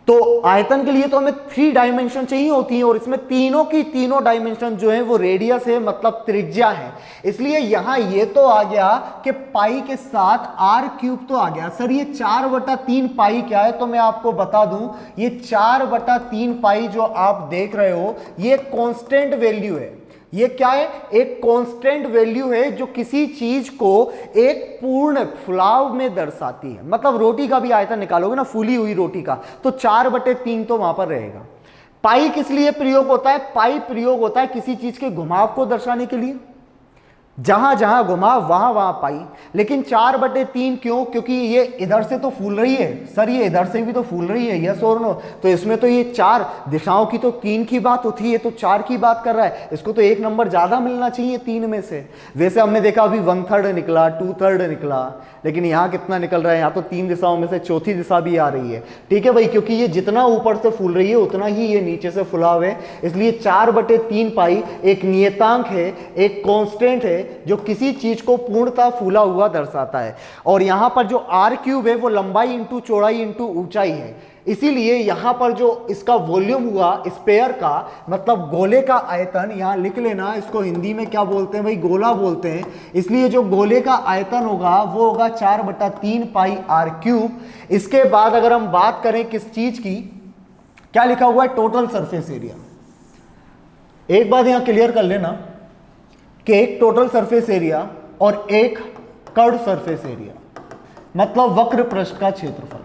तो आयतन के लिए तो हमें 3 डायमेंशन चाहिए होती हैं, और इसमें तीनों की तीनों डायमेंशन जो है वो रेडियस है, मतलब त्रिज्या है। इसलिए यहां ये तो आ गया कि पाई के साथ आर क्यूब तो आ गया। सर ये 4/3 पाई क्या है? तो मैं आपको बता दूं, ये 4/3 पाई जो आप देख रहे हो ये कांस्टेंट वैल्यू है। ये क्या है? एक कांस्टेंट वैल्यू है जो किसी चीज को एक पूर्ण फुलाव में दर्शाती है। मतलब रोटी का भी आयतन निकालोगे ना, फूली हुई रोटी का, तो 4/3 तो वहां पर रहेगा। पाई किस लिए प्रयोग होता है? पाई प्रयोग होता है किसी चीज के घुमाव को दर्शाने के लिए, जहां जहां घुमा वहां वहां पाई। लेकिन 4/3 क्यों? क्योंकि ये इधर से तो फूल रही है। सर ये इधर से भी तो फूल रही है, यस और नो? तो इसमें तो ये 4 दिशाओं की तो 3 की बात होती है, तो 4 की बात कर रहा है। इसको तो 1 नंबर ज्यादा मिलना चाहिए 3 में से। वैसे हमने देखा अभी 1/3 निकला, 2/3 निकला, लेकिन यहाँ कितना निकल रहा है? यहाँ तो 3 दिशाओं में से चौथी दिशा भी आ रही है। ठीक है भाई, क्योंकि ये जितना ऊपर से फूल रही है उतना ही ये नीचे से फुलाव है। इसलिए 4/3 पाई एक नियतांक है, एक कांस्टेंट है जो किसी चीज को पूर्णतः फूला हुआ दर्शाता है। और यहां पर जो आर क्यूब है वो लंबाई इंटू चौड़ाई इंटू ऊंचाई है। इसीलिए यहां पर जो इसका वॉल्यूम हुआ स्पेयर का, मतलब गोले का आयतन, यहां लिख लेना, इसको हिंदी में क्या बोलते हैं भाई? गोला बोलते हैं। इसलिए जो गोले का आयतन होगा वो होगा 4/3 पाई आर क्यूब। इसके बाद अगर हम बात करें किस चीज की, क्या लिखा हुआ है? Total surface area. एक बात यहां क्लियर कर लेना कि एक टोटल सरफेस एरिया और एक कर्व सरफेस एरिया, मतलब वक्र पृष्ठ का क्षेत्रफल।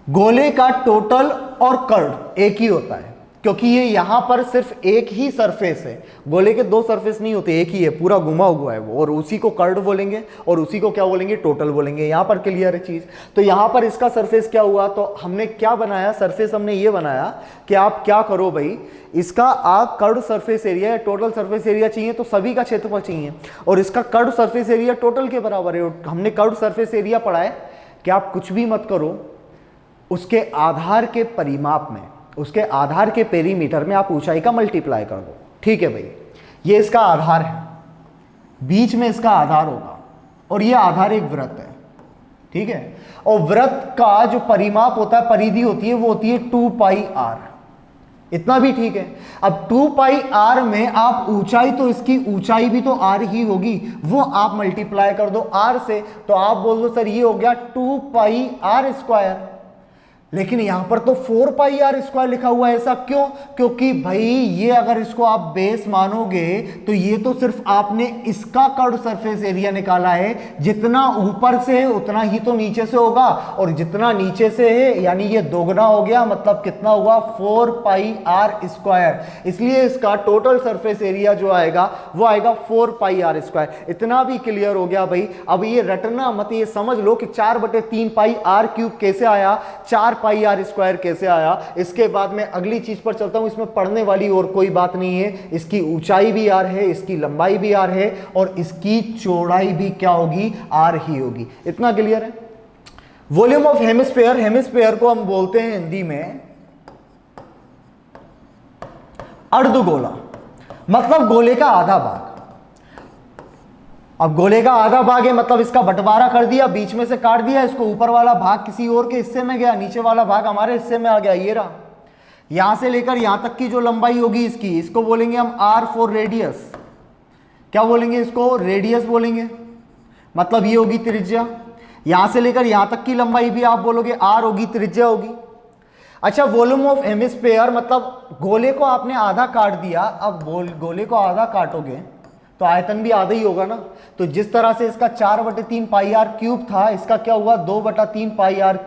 गोले का टोटल और कर्व एक ही होता है, क्योंकि ये यहां पर सिर्फ एक ही सरफेस है। गोले के 2 सरफेस नहीं होते, एक ही है, पूरा घुमा हुआ है वो, और उसी को कर्व बोलेंगे और उसी को क्या बोलेंगे? टोटल बोलेंगे। यहां पर क्लियर है चीज? तो यहां पर इसका सरफेस क्या हुआ? तो हमने क्या बनाया? सरफेस हमने ये बनाया कि आप क्या करो भाई, इसका आप कर्व सरफेस एरिया या टोटल सरफेस एरिया चाहिए तो सभी का क्षेत्रफल चाहिए, और इसका कर्व सरफेस एरिया टोटल के बराबर है। हमने कर्व सरफेस एरिया पढ़ा है कि आप कुछ भी मत करो, उसके आधार के परिमाप में, उसके आधार के पेरीमीटर में आप ऊंचाई का मल्टीप्लाई कर दो। ठीक है भाई, ये इसका आधार है। बीच में इसका आधार होगा और ये आधार एक वृत्त है, ठीक है। और वृत्त का जो परिमाप होता है, परिधि होती है, वो होती है 2 पाई r। इतना भी ठीक है। अब 2 पाई r में आप ऊंचाई, तो इसकी ऊंचाई भी तो r ही होगी, वो आप मल्टीप्लाई कर दो r से, तो आप बोल दो सर ये हो गया 2 पाई r स्क्वायर। लेकिन यहां पर तो 4 पाई r स्क्वायर लिखा हुआ है, ऐसा क्यों? क्योंकि भाई ये अगर इसको आप बेस मानोगे तो ये तो सिर्फ आपने इसका कर्व सरफेस एरिया निकाला है, जितना ऊपर से है उतना ही तो नीचे से होगा, और जितना नीचे से है यानी ये दोगुना हो गया, मतलब कितना हुआ 4 पाई r स्क्वायर। इसलिए इसका टोटल सरफेस एरिया जो आएगा वो आएगा 4 पाई r स्क्वायर। इतना भी क्लियर हो गया भाई। अब ये रटना मत, ये समझ लो कि 4/3 पाई r क्यूब कैसे आया, 4 पाई r स्क्वायर कैसे आया। इसके बाद मैं अगली चीज पर चलता हूं, इसमें पढ़ने वाली और कोई बात नहीं है। इसकी ऊंचाई भी r है, इसकी लंबाई भी r है, और इसकी चौड़ाई भी क्या होगी, r ही होगी। इतना क्लियर है। वॉल्यूम ऑफ हेमिस्फेयर, हेमिस्फेयर को हम बोलते हैं हिंदी में अर्धगोला, मतलब गोले का आधा भाग। अब गोले का आधा भाग है, मतलब इसका बंटवारा कर दिया, बीच में से काट दिया, इसको ऊपर वाला भाग किसी और के हिस्से में गया, नीचे वाला भाग हमारे हिस्से में आ गया, ये रहा। यहां से लेकर यहां तक की जो लंबाई होगी इसकी, इसको बोलेंगे हम r फॉर रेडियस। क्या बोलेंगे इसको? रेडियस बोलेंगे, मतलब ये होगी त्रिज्या। यहां से लेकर यहां तक की लंबाई भी आप बोलोगे r होगी, त्रिज्या होगी। अच्छा, वॉल्यूम ऑफ हेमिस्फेयर मतलब गोले को आपने आधा काट दिया। अब गोले को आधा काटोगे तो आयतन भी आधा ही होगा ना। तो जिस तरह से इसका 4/3 पाई r क्यूब था, इसका क्या हुआ 2/3 पाई r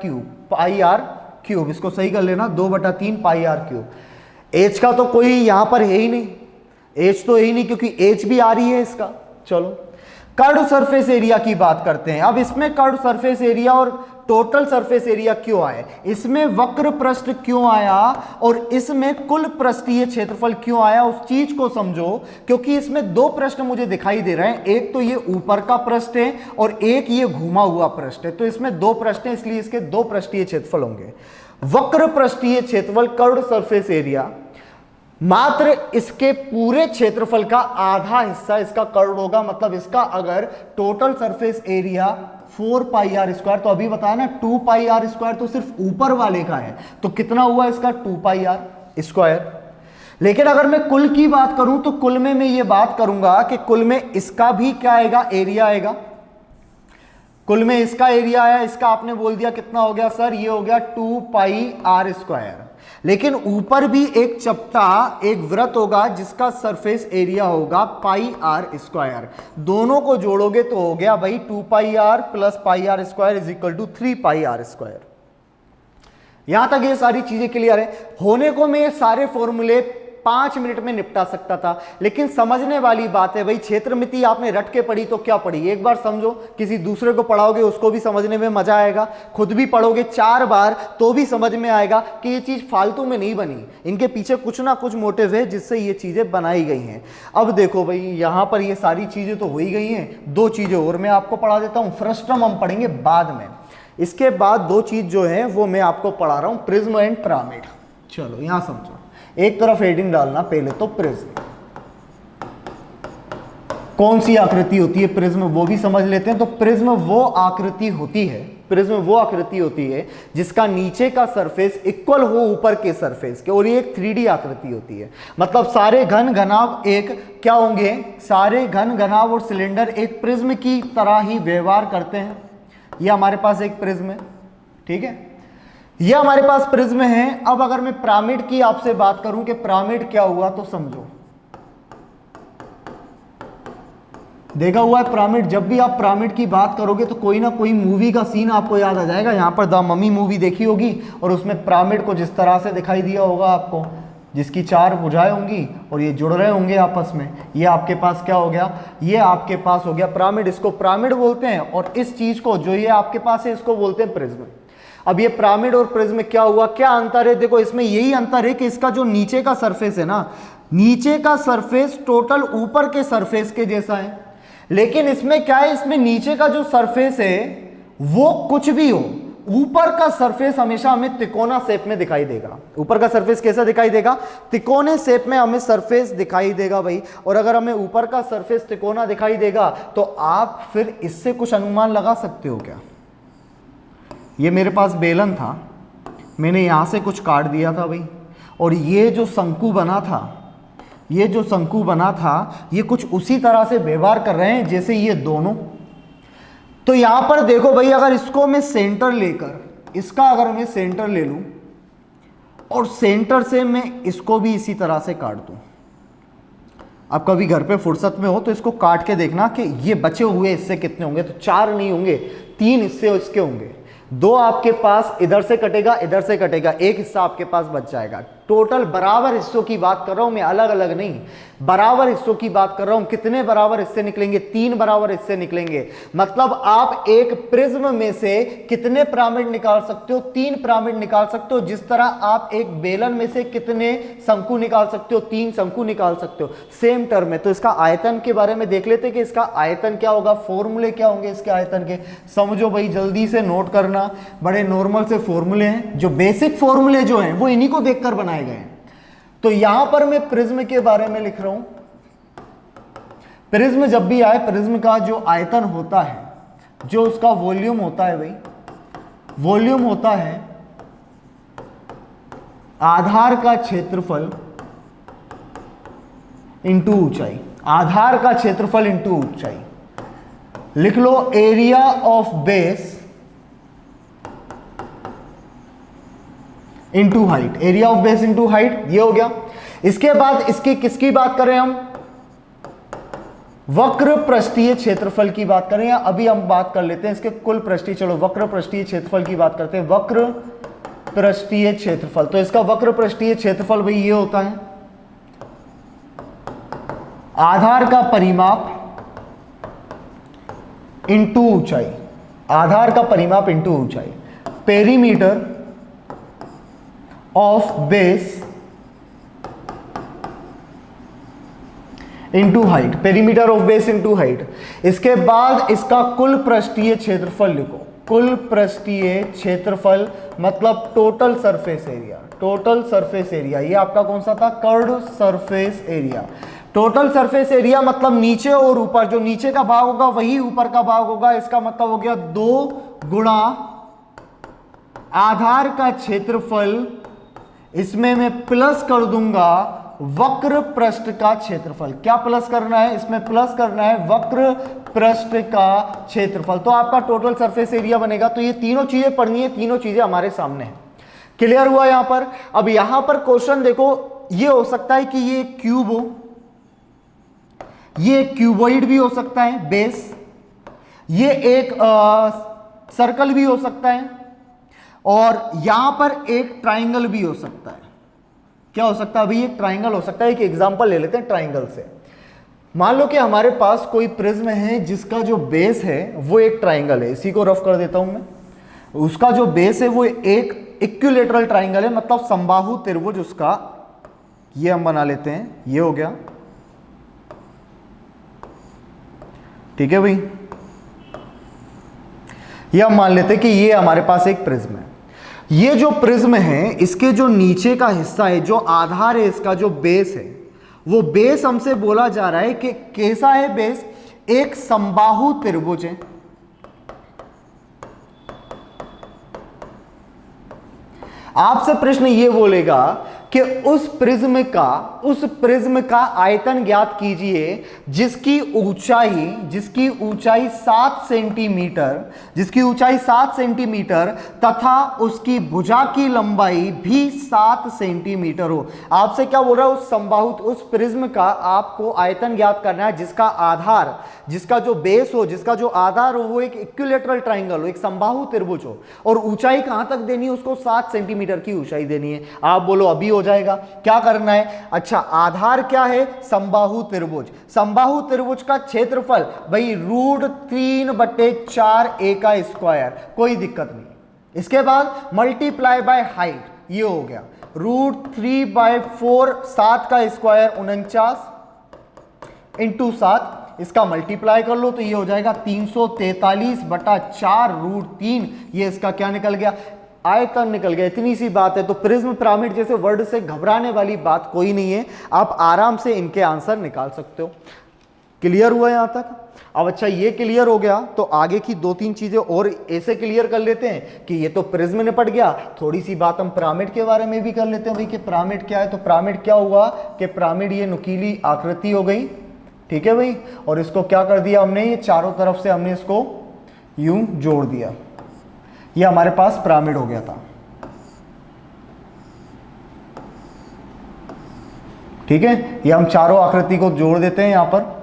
क्यूब। इसको सही कर लेना, 2/3 पाई r क्यूब। h का तो कोई यहां पर है ही नहीं, h तो है ही नहीं, क्योंकि h भी आ रही है इसका। चलो कर्व सरफेस एरिया की बात करते हैं। अब इसमें कर्व सरफेस एरिया और टोटल सरफेस एरिया क्यों आए, इसमें वक्र पृष्ठ क्यों आया, और इसमें कुल पृष्ठीय क्षेत्रफल क्यों आया, उस चीज को समझो। क्योंकि इसमें दो पृष्ठ मुझे दिखाई दे रहे हैं, एक तो ये ऊपर का पृष्ठ है और एक ये घुमा हुआ पृष्ठ है। तो इसमें दो पृष्ठ हैं, इसलिए इसके दो पृष्ठीय क्षेत्रफल होंगे। वक्र पृष्ठीय क्षेत्रफल कर्व सरफेस एरिया मात्र इसके पूरे क्षेत्रफल का आधा हिस्सा इसका कर्व होगा। मतलब इसका अगर टोटल सरफेस एरिया 4 पाई r स्क्वायर, तो अभी बताया ना 2 पाई r स्क्वायर तो सिर्फ ऊपर वाले का है, तो कितना हुआ इसका 2 पाई r स्क्वायर। लेकिन अगर मैं कुल की बात करूं तो कुल में मैं ये बात करूंगा कि कुल में इसका भी क्या आएगा, एरिया आएगा। कुल में इसका एरिया आया, इसका आपने बोल दिया कितना हो गया सर, ये हो गया 2 पाई r स्क्वायर। लेकिन ऊपर भी एक चपटा, एक वृत्त होगा जिसका सरफेस एरिया होगा पाई r स्क्वायर। दोनों को जोड़ोगे तो हो गया भाई 2 pi r plus pi r square is equal to 3 pi r square. यहां तक ये सारी चीजें क्लियर है। होने को मैं ये सारे फॉर्मूले 5 मिनट में निपटा सकता था, लेकिन समझने वाली बात है भाई, क्षेत्रमिति आपने रट के पढ़ी तो क्या पढ़ी, एक बार समझो, किसी दूसरे को पढ़ाओगे उसको भी समझने में मजा आएगा, खुद भी पढ़ोगे 4 बार तो भी समझ में आएगा कि ये चीज फालतू में नहीं बनी, इनके पीछे कुछ ना कुछ मोटिव है जिससे ये चीजें बनाई गई हैं। अब देखो भाई, यहां पर ये सारी चीजें तो हो ही गई हैं, 2 चीजें और मैं आपको पढ़ा देता हूं। फ्रस्टम हम पढ़ेंगे बाद में, इसके बाद 2 चीज जो है वो मैं आपको पढ़ा रहा हूं, प्रिज्म एंड पिरामिड। चलो यहां समझो, एक तरफ हेडिंग डालना पहले तो प्रिज्म, कौन सी आकृति होती है प्रिज्म वो भी समझ लेते हैं। तो प्रिज्म वो आकृति होती है, प्रिज्म वो आकृति होती है जिसका नीचे का सरफेस इक्वल हो ऊपर के सरफेस के, और ये एक 3D आकृति होती है। मतलब सारे घन घनाभ एक क्या होंगे, सारे घन घनाभ और सिलेंडर एक प्रिज्म की तरह ही व्यवहार करते हैं। ये हमारे पास एक प्रिज्म है, ठीक है, ये हमारे पास प्रिज्म है। अब अगर मैं पिरामिड की आपसे बात करूं कि पिरामिड क्या हुआ, तो समझो, देखा हुआ है पिरामिड। जब भी आप पिरामिड की बात करोगे तो कोई ना कोई मूवी का सीन आपको याद आ जाएगा। यहां पर द मम्मी मूवी देखी होगी और उसमें पिरामिड को जिस तरह से दिखाई दिया होगा आपको, जिसकी 4 भुजाएं होंगी और ये जुड़ रहे होंगे आपस में, ये आपके पास क्या हो गया, ये आपके पास हो गया पिरामिड। इसको पिरामिड बोलते हैं, और इस चीज को जो ये आपके पास है इसको बोलते हैं प्रिज्म। अब ये पिरामिड और प्रिज्म में क्या हुआ, क्या अंतर है, देखो इसमें यही अंतर है कि इसका जो नीचे का सरफेस है ना, नीचे का सरफेस टोटल ऊपर के सरफेस के जैसा है। लेकिन इसमें क्या है, इसमें नीचे का जो सरफेस है वो कुछ भी हो, ऊपर का सरफेस हमेशा हमें तिकोना शेप में दिखाई देगा। ऊपर का सरफेस कैसा दिखाई देगा? तिकोने शेप में हमें सरफेस दिखाई देगा भाई। और अगर हमें ऊपर का सरफेस तिकोना दिखाई देगा तो आप फिर इससे कुछ अनुमान लगा सकते हो क्या? ये मेरे पास बेलन था, मैंने यहां से कुछ काट दिया था भाई, और ये जो शंकु बना था, ये जो शंकु बना था, ये कुछ उसी तरह से व्यवहार कर रहे हैं जैसे ये दोनों। तो यहां पर देखो भाई, अगर इसको मैं सेंटर लेकर, इसका अगर मैं सेंटर ले लूं और सेंटर से मैं इसको भी इसी तरह से काट दूं, आप कभी घर पे फुर्सत में हो तो इसको काट के देखना कि ये बचे हुए हिस्से कितने होंगे। तो 4 नहीं होंगे, 3 हिस्से इसके होंगे। 2 आपके पास इधर से कटेगा, इधर से कटेगा, 1 हिस्सा आपके पास बच जाएगा। टोटल बराबर हिस्सों की बात कर रहा हूं मैं, अलग अलग नहीं, बराबर हिस्सों की बात कर रहा हूं। कितने बराबर हिस्से निकलेंगे? 3 बराबर हिस्से निकलेंगे। मतलब आप एक प्रिज्म में से कितने पिरामिड निकाल सकते हो? 3 पिरामिड निकाल सकते हो। जिस तरह आप एक बेलन में से कितने शंकु निकाल सकते हो? 3 शंकु निकाल सकते हो, सेम टर्म है। तो इसका आयतन के बारे में देख लेते हैं कि इसका आयतन क्या होगा, फॉर्मूले क्या होंगे इसके आयतन के। समझो भाई, जल्दी से नोट करना, बड़े नॉर्मल से फॉर्मूले हैं, जो बेसिक फॉर्मूले जो हैं वो इन्हीं को देखकर बनाए गए हैं। तो यहां पर मैं प्रिज्म के बारे में लिख रहा हूं। प्रिज्म जब भी आए, प्रिज्म का जो आयतन होता है, जो उसका वॉल्यूम होता है भाई, वॉल्यूम होता है आधार का क्षेत्रफल इंटू ऊंचाई। आधार का क्षेत्रफल इंटू ऊंचाई। लिख लो area of base into height. Area of base into height, ये हो गया। इसके बाद इसकी किसकी बात करें हम? वक्र पृष्ठीय क्षेत्रफल की बात करें, या अभी हम बात कर लेते हैं इसके कुल पृष्ठीय। चलो वक्र पृष्ठीय क्षेत्रफल की बात करते हैं। वक्र पृष्ठीय क्षेत्रफल, तो इसका वक्र पृष्ठीय क्षेत्रफल भाई ये होता है आधार का परिमाप इंटू ऊंचाई। आधार का परिमाप इंटू ऊंचाई। Perimeter of base into height. Perimeter of base into height. इसके बाद इसका कुल पृष्ठीय क्षेत्रफल लिखो। कुल पृष्ठीय क्षेत्रफल मतलब total surface area. Total surface area, ये आपका कौन सा था? Curved surface area. Total surface area मतलब नीचे और ऊपर, जो नीचे का भाग होगा वही ऊपर का भाग होगा। इसका मतलब हो गया 2 गुणा आधार का क्षेत्रफल, इसमें मैं प्लस कर दूंगा वक्र पृष्ठ का क्षेत्रफल। क्या प्लस करना है इसमें? प्लस करना है वक्र पृष्ठ का क्षेत्रफल। तो आपका टोटल सरफेस एरिया बनेगा। तो ये तीनों चीजें पढ़नी है, तीनों चीजें हमारे सामने हैं। क्लियर हुआ यहां पर? अब यहां पर क्वेश्चन देखो, ये हो सकता है कि ये क्यूब हो, ये क्यूबॉइड भी हो सकता है बेस, ये एक सर्कल भी हो सकता है, और यहां पर एक ट्राइंगल भी हो सकता है। क्या हो सकता है? अभी एक ट्राइंगल हो सकता है। एक एग्जांपल ले लेते हैं ट्राइंगल से। मान लो कि हमारे पास कोई प्रिज्म है जिसका जो बेस है वो एक ट्राइंगल है। इसी को रफ कर देता हूं मैं। उसका जो बेस है वो एक इक्विलैटरल ट्राइंगल है, मतलब समबाहु त्रिभुज उसका। ये हम बना लेते हैं, ये हो गया। ठीक है भाई, ये हम मान लेते हैं कि ये हमारे पास एक प्रिज्म है। ये जो प्रिज्म है, इसके जो नीचे का हिस्सा है, जो आधार है, इसका जो बेस है, वो बेस हमसे बोला जा रहा है कि कैसा है बेस? एक समबाहु त्रिभुज है। आपसे प्रश्न ये बोलेगा कि उस प्रिज्म का आयतन ज्ञात कीजिए जिसकी ऊंचाई 7 सेंटीमीटर तथा उसकी भुजा की लंबाई भी 7 सेंटीमीटर हो। आपसे क्या बोल रहा है? उस प्रिज्म का आपको आयतन ज्ञात करना है जिसका आधार, जिसका जो बेस हो, जिसका जो आधार हो वो एक इक्विलैटरल ट्राइंगल हो, एक समबाहु त्रिभुज हो, और ऊंचाई कहां तक देनी है उसको? 7 सेंटीमीटर की ऊंचाई देनी है। आप बोलो अभी हो जाएगा। क्या करना है? अच्छा, आधार क्या है? समबाहु त्रिभुज। समबाहु त्रिभुज का क्षेत्रफल भाई √3/4 a का स्क्वायर, कोई दिक्कत नहीं। इसके बाद मल्टीप्लाई बाय हाइट, ये हो गया √3/4, 7 का स्क्वायर 49, इंटू 7, इसका मल्टीप्लाई कर लो तो ये हो जाएगा 343/4√3। ये इसका क्या निकल गया, आयतन निकल गया। इतनी सी बात है। तो प्रिज्म पिरामिड जैसे वर्ड से घबराने वाली बात कोई नहीं है, आप आराम से इनके आंसर निकाल सकते हो। क्लियर हुआ यहां तक? अब अच्छा ये क्लियर हो गया तो आगे की 2-3 चीजें और ऐसे क्लियर कर लेते हैं कि ये तो प्रिज्म निपट गया। थोड़ी सी बात हम पिरामिड के बारे में भी कर लेते हैं भाई कि पिरामिड क्या है। तो पिरामिड क्या हुआ कि पिरामिड ये नुकीली आकृति हो गई, ठीक है भाई, और इसको क्या कर दिया हमने, ये चारों तरफ से हमने इसको यूं जोड़ दिया, ये हमारे पास पिरामिड हो गया था। ठीक है, ये हम चारों आकृति को जोड़ देते हैं यहां पर,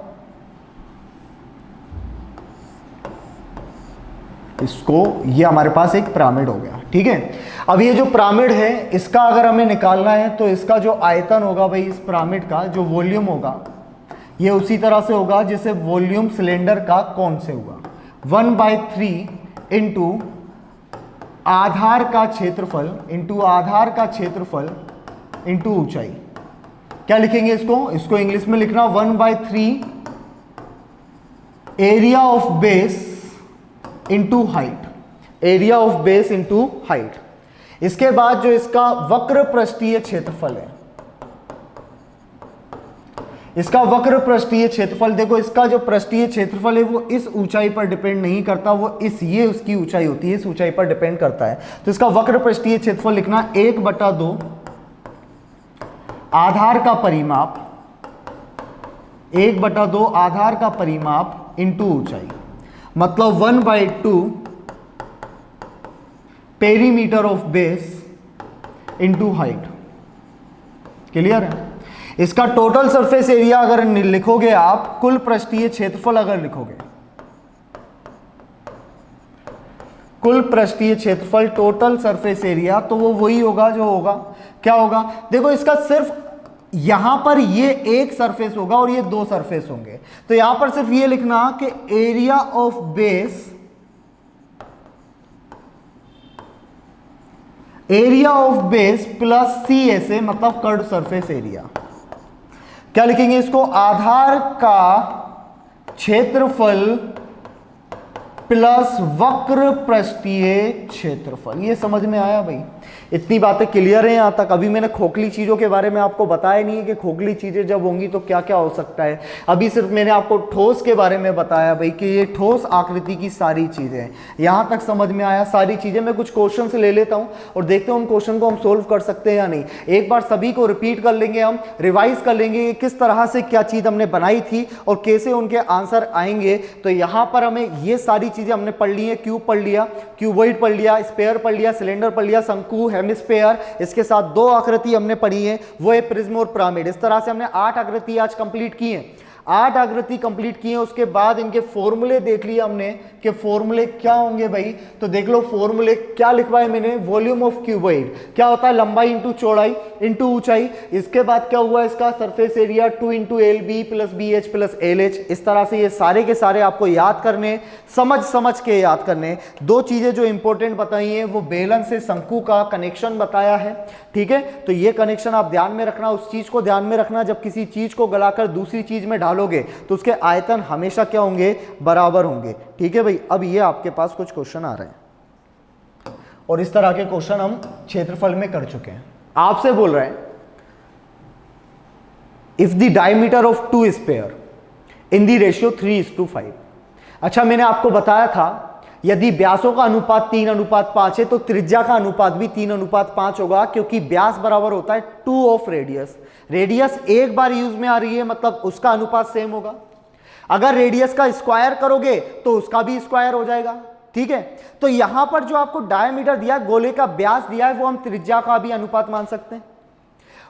इसको, ये हमारे पास एक पिरामिड हो गया। ठीक है, अब ये जो पिरामिड है इसका अगर हमें निकालना है तो इसका जो आयतन होगा भाई, इस पिरामिड का जो वॉल्यूम होगा ये उसी तरह से होगा जैसे वॉल्यूम सिलेंडर का कौन से हुआ, 1/3 इंटू आधार का क्षेत्रफल इंटू आधार का क्षेत्रफल इंटू ऊंचाई। क्या लिखेंगे इसको, इसको इंग्लिश में लिखना 1/3 area of base into height, area of base into height. इसके बाद जो इसका वक्र पृष्ठीय क्षेत्रफल है, इसका वक्र पृष्ठीय क्षेत्रफल, देखो इसका जो पृष्ठीय क्षेत्रफल है वो इस ऊंचाई पर डिपेंड नहीं करता, वो इस, ये उसकी ऊंचाई होती है, इस ऊंचाई पर डिपेंड करता है। तो इसका वक्र पृष्ठीय क्षेत्रफल लिखना 1/2 आधार का परिमाप, 1/2 आधार का परिमाप इंटू ऊंचाई, मतलब 1/2 perimeter of base into height. Clear है? इसका टोटल सरफेस एरिया अगर लिखोगे आप, कुल पृष्ठीय क्षेत्रफल अगर लिखोगे, कुल पृष्ठीय क्षेत्रफल टोटल सरफेस एरिया, तो वो वही होगा जो होगा, क्या होगा, देखो इसका सिर्फ यहां पर ये एक सरफेस होगा और ये 2 सरफेस होंगे, तो यहां पर सिर्फ ये लिखना कि area of base, area of base plus CSA, मतलब कर्व्ड सरफेस एरिया। क्या लिखेंगे इसको, आधार का क्षेत्रफल प्लस वक्र पृष्ठीय क्षेत्रफल। ये समझ में आया भाई? इतनी बातें क्लियर है यहां तक? अभी मैंने खोखली चीजों के बारे में आपको बताया नहीं है कि खोखली चीजें जब होंगी तो क्या क्या हो सकता है। अभी सिर्फ मैंने आपको ठोस के बारे में बताया भाई कि ये ठोस आकृति की सारी चीजें, यहां तक समझ में आया सारी चीजें। मैं कुछ क्वेश्चन से ले लेता हूं और देखते हैं उन क्वेश्चन को हम सोल्व कर सकते हैं या नहीं। एक बार सभी को रिपीट कर लेंगे, हम रिवाइज कर लेंगे कि किस तरह से क्या चीज हमने बनाई थी और कैसे उनके आंसर आएंगे। तो यहां पर हमें ये सारी चीजें हमने पढ़ ली है, क्यूब पढ़ लिया, क्यूबॉइड पढ़ लिया, स्फीयर पढ़ लिया, सिलेंडर पढ़ लिया, शंकु, हेमिस्फीयर, इसके साथ 2 आकृति हमने पढ़ी है, वो है प्रिज्म और पिरामिड। इस तरह से हमने 8 आकृति आज कंप्लीट की हैं, 8 आकृति कंप्लीट किए। उसके बाद इनके फॉर्मूले देख लिए हमने कि फॉर्मूले क्या होंगे भाई। तो देख लो फॉर्मूले क्या लिखवाए मैंने, वॉल्यूम ऑफ क्यूबॉइड क्या होता है, लंबाई इंटू चौड़ाई इंटू ऊंचाई। इसके बाद क्या हुआ, इसका surface area 2 × LB + BH + LH। इस तरह से ये सारे के सारे आपको याद करने, समझ के याद करने। 2 चीजें जो इंपॉर्टेंट बताई हैं वो बेलन से शंकु का कनेक्शन बताया है, ठीक है। तो ये कनेक्शन आप ध्यान में रखना, उस चीज को ध्यान में रखना, जब किसी चीज को गलाकर दूसरी चीज में डालोगे तो उसके आयतन हमेशा क्या होंगे, बराबर होंगे, ठीक है भाई। अब ये आपके पास कुछ क्वेश्चन आ रहे हैं और इस तरह के क्वेश्चन हम क्षेत्रफल में कर चुके हैं। आपसे बोल रहे हैं if the diameter of 2 sphere in the ratio 3:5। अच्छा, मैंने आपको बताया था यदि व्यासों का अनुपात 3:5 है तो त्रिज्या का अनुपात भी 3:5 होगा, क्योंकि व्यास बराबर होता है 2 ऑफ रेडियस। रेडियस एक बार यूज में आ रही है मतलब उसका अनुपात सेम होगा। अगर रेडियस का स्क्वायर करोगे तो उसका भी स्क्वायर हो जाएगा, ठीक है। तो यहां पर जो आपको डायमीटर दिया, गोले का व्यास दिया है, वो हम त्रिज्या का भी अनुपात मान सकते हैं।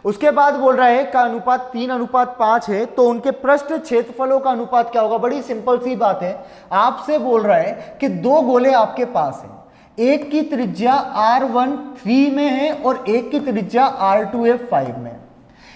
उसके बाद बोल रहा है का अनुपात 3:5 है तो उनके पृष्ठ क्षेत्रफलों का अनुपात क्या होगा। बड़ी सिंपल सी बात है, आपसे बोल रहा है कि 2 गोले आपके पास हैं, एक की त्रिज्या R1 3 में है और एक की त्रिज्या R2 है 5 में।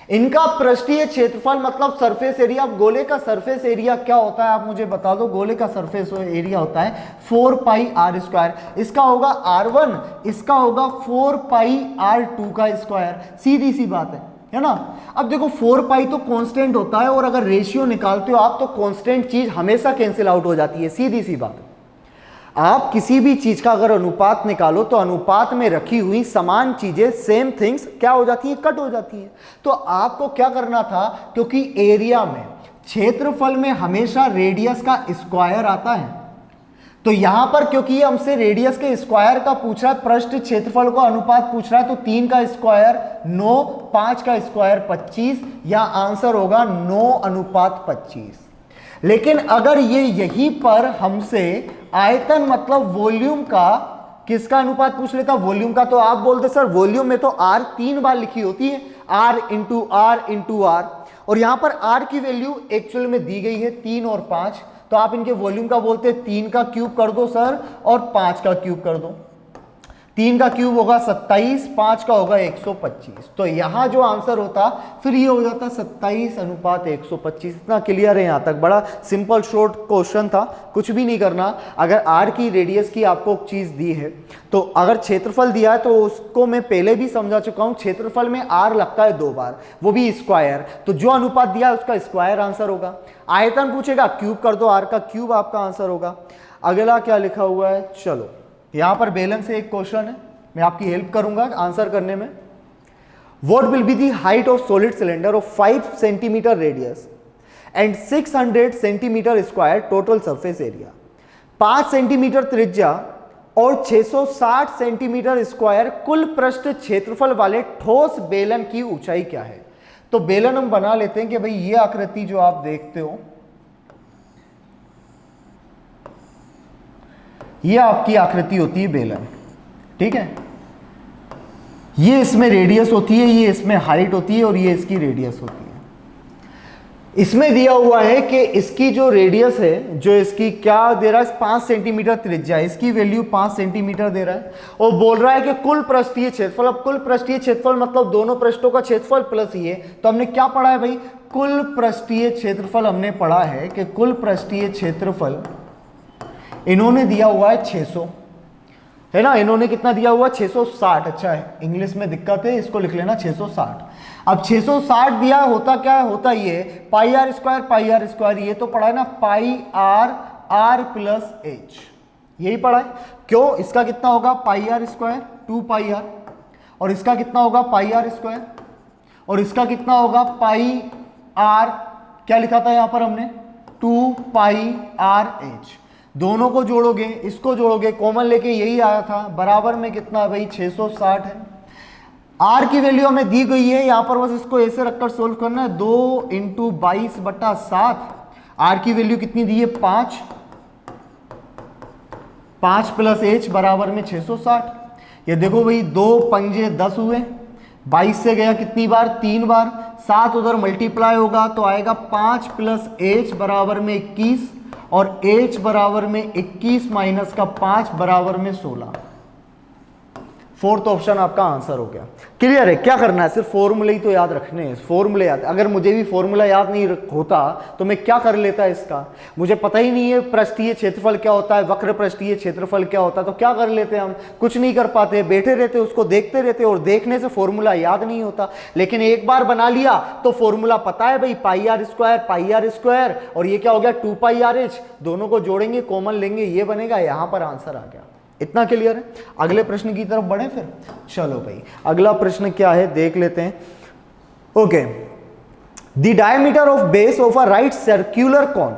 इनका पृष्ठीय क्षेत्रफल मतलब सरफेस एरिया, गोले का सरफेस एरिया क्या होता है आप मुझे बता दो। गोले का सरफेस एरिया होता है 4πr²। इसका होगा R1, इसका होगा 4πr2 का स्क्वायर। सीधी सी बात है है ना। अब देखो 4 पाई तो कांस्टेंट होता है, और अगर रेशियो निकालते हो आप तो कांस्टेंट चीज हमेशा कैंसिल आउट हो जाती है, सीधी सी बात। आप किसी भी चीज का अगर अनुपात निकालो तो अनुपात में रखी हुई समान चीजें, सेम थिंग्स क्या हो जाती है, कट हो जाती है। तो आपको क्या करना था, क्योंकि एरिया में, क्षेत्रफल में हमेशा रेडियस का स्क्वायर आता है, तो यहां पर क्योंकि ये हमसे रेडियस के स्क्वायर का पूछ रहा है, पृष्ठ क्षेत्रफल का अनुपात पूछ रहा है, तो 3 का स्क्वायर 9, 5 का स्क्वायर 25, या आंसर होगा 9:25। लेकिन अगर ये यहीं पर हमसे आयतन मतलब वॉल्यूम का, किसका अनुपात पूछ लेता, वॉल्यूम का, तो आप बोलते सर वॉल्यूम में तो आर 3 बार लिखी होती है, R into R into R, और यहां पर आर की वैल्यू एक्चुअल में दी गई है 3 और 5, तो आप इनके वॉल्यूम का बोलते हैं 3 का क्यूब कर दो सर, और 5 का क्यूब कर दो। 3 का क्यूब होगा 27, 5 का होगा 125, तो यहां जो आंसर होता फिर ये हो जाता 27:125। इतना क्लियर है? यहां तक बड़ा सिंपल शॉर्ट क्वेश्चन था, कुछ भी नहीं करना। अगर आर की रेडियस की आपको चीज दी है, तो अगर क्षेत्रफल दिया है तो उसको मैं पहले भी समझा चुका हूं, क्षेत्रफल में आर लगता है 2 बार, वो भी स्क्वायर, तो जो अनुपात दिया है उसका स्क्वायर आंसर होगा। आयतन पूछेगा, क्यूब कर दो, आर का क्यूब आपका आंसर होगा। अगला क्या लिखा हुआ है, चलो यहां पर बैलेंस से एक क्वेश्चन है, मैं आपकी हेल्प करूंगा आंसर करने में। What will be the height of solid cylinder of 5 centimetre radius and 600 centimetre square total surface area. 5 centimetre त्रिज्या और 660 सेंटीमीटर स्क्वायर कुल पृष्ठ क्षेत्रफल वाले ठोस बेलन की ऊंचाई क्या है। तो बेलन हम बना लेते हैं कि भाई ये आकृति जो आप देखते हो, ये आपकी आकृति होती है बेलन, ठीक है। ये इसमें रेडियस होती है, ये इसमें हाइट होती है, और ये इसकी रेडियस होती है। इसमें दिया हुआ है कि इसकी जो रेडियस है, जो इसकी क्या दे रहा है, 5 सेंटीमीटर त्रिज्या, इसकी वैल्यू 5 सेंटीमीटर दे रहा है, और बोल रहा है कि कुल पृष्ठीय क्षेत्रफल। अब कुल पृष्ठीय क्षेत्रफल मतलब दोनों पृष्ठों का क्षेत्रफल प्लस ये, तो हमने क्या पढ़ा है भाई, कुल पृष्ठीय क्षेत्रफल हमने पढ़ा है कि कुल पृष्ठीय क्षेत्रफल इन्होंने दिया हुआ है 600, है ना। इन्होंने कितना दिया हुआ, 660। अच्छा है, इंग्लिश में दिक्कत है, इसको लिख लेना 660। अब 660 दिया, होता क्या है, होता ये पाई आर स्क्वायर, ये तो पढ़ा है ना, पाई आर आर प्लस एच, यही पढ़ा है। क्यों, इसका कितना होगा पाई आर स्क्वायर 2 पाई आर, और इसका कितना होगा पाई आर स्क्वायर, और इसका कितना होगा पाई आर, क्या लिखा था यहां पर हमने 2 पाई आर एच। दोनों को जोड़ोगे, इसको जोड़ोगे, कॉमन लेके यही आया था, बराबर में कितना भाई 660 है। आर की वैल्यू हमें दी गई है, यहां पर बस इसको ऐसे रखकर सोल्व करना है, 2 × 22/7। आर की वैल्यू कितनी दी है 5, 5 प्लस एच बराबर में 660। ये देखो भाई 2 पंजे 10 हुए, 22 से गया कितनी बार, 3 बार, 7 उधर मल्टीप्लाई होगा तो आएगा 5 प्लस एच बराबर में 21, और h बराबर में 21 माइनस का 5 बराबर में 16। फोर्थ ऑप्शन आपका आंसर हो गया। क्लियर है? क्या करना है, सिर्फ फॉर्मूले ही तो याद रखने हैं, फॉर्मूले याद। अगर मुझे भी फॉर्मूला याद नहीं होता तो मैं क्या कर लेता इसका, मुझे पता ही नहीं है पृष्ठीय क्षेत्रफल क्या होता है, वक्र पृष्ठीय क्षेत्रफल क्या होता है, तो क्या कर लेते हम, कुछ नहीं कर पाते, बैठे रहते, उसको देखते रहते, और देखने से फॉर्मूला याद नहीं होता। लेकिन एक बार बना लिया तो फॉर्मूला पता है भाई, पाई आर स्क्वायर, और ये क्या हो गया 2 पाई आर एच, दोनों को जोड़ेंगे, कॉमन लेंगे, ये बनेगा, यहां पर आंसर आ गया। इतना क्लियर है? अगले प्रश्न की तरफ बढ़े फिर। चलो भाई, अगला प्रश्न क्या है देख लेते हैं। Okay, the diameter of base of a right circular cone,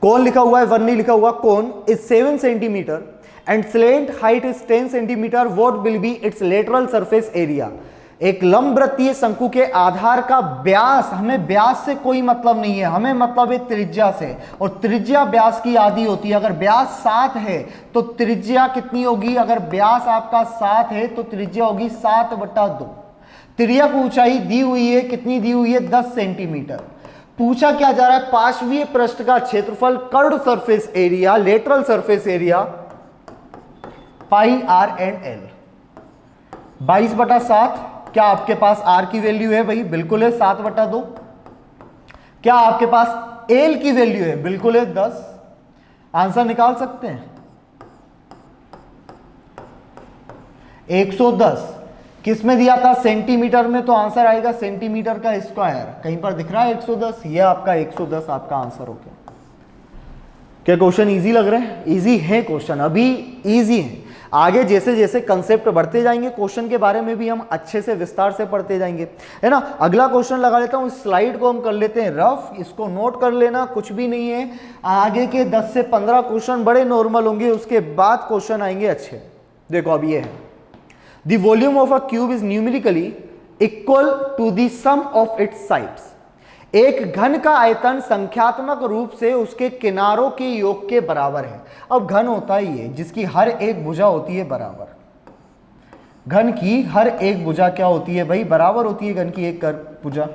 cone लिखा हुआ है, वन नहीं लिखा हुआ, cone is 7 centimetre and slant height is 10 centimetre, what will be its lateral surface area. एक लंबवृत्तीय शंकु के आधार का व्यास, हमें व्यास से कोई मतलब नहीं है, हमें मतलब है त्रिज्या से, और त्रिज्या व्यास की आधी होती है। अगर व्यास 7 है तो त्रिज्या कितनी होगी, अगर व्यास आपका 7 है तो त्रिज्या होगी 7/2। तिर्यक ऊंचाई दी हुई है, कितनी दी हुई है 10 सेंटीमीटर। पूछा क्या जा रहा है, पार्श्वीय पृष्ठ का क्षेत्रफल, curved surface area, lateral surface area, pi R and L. 22/7, क्या आपके पास आर की वैल्यू है भाई, बिल्कुल है 7/2। क्या आपके पास एल की वैल्यू है, बिल्कुल है 10। आंसर निकाल सकते हैं 110। किस में दिया था? सेंटीमीटर में, तो आंसर आएगा सेंटीमीटर का स्क्वायर। कहीं पर दिख रहा है 110, ये आपका 110 आपका आंसर हो गया। क्या क्वेश्चन इजी लग रहा है? इजी है क्वेश्चन, अभी इजी है। आगे जैसे जैसे कंसेप्ट बढ़ते जाएंगे क्वेश्चन के बारे में भी हम अच्छे से विस्तार से पढ़ते जाएंगे, है ना। अगला क्वेश्चन लगा लेता हूँ, स्लाइड को हम कर लेते हैं रफ, इसको नोट कर लेना, कुछ भी नहीं है। आगे के 10 से 15 क्वेश्चन बड़े नॉर्मल होंगे, उसके बाद क्वेश्चन आएंगे अच्छे। देखो अब ये है, the volume of a cube is numerically equal to the sum of its sides. एक घन का आयतन संख्यात्मक रूप से उसके किनारों के योग के बराबर है। अब घन होता ही है जिसकी हर एक भुजा होती है बराबर। घन की हर एक भुजा क्या होती है भाई? बराबर होती है घन की एक भुजा।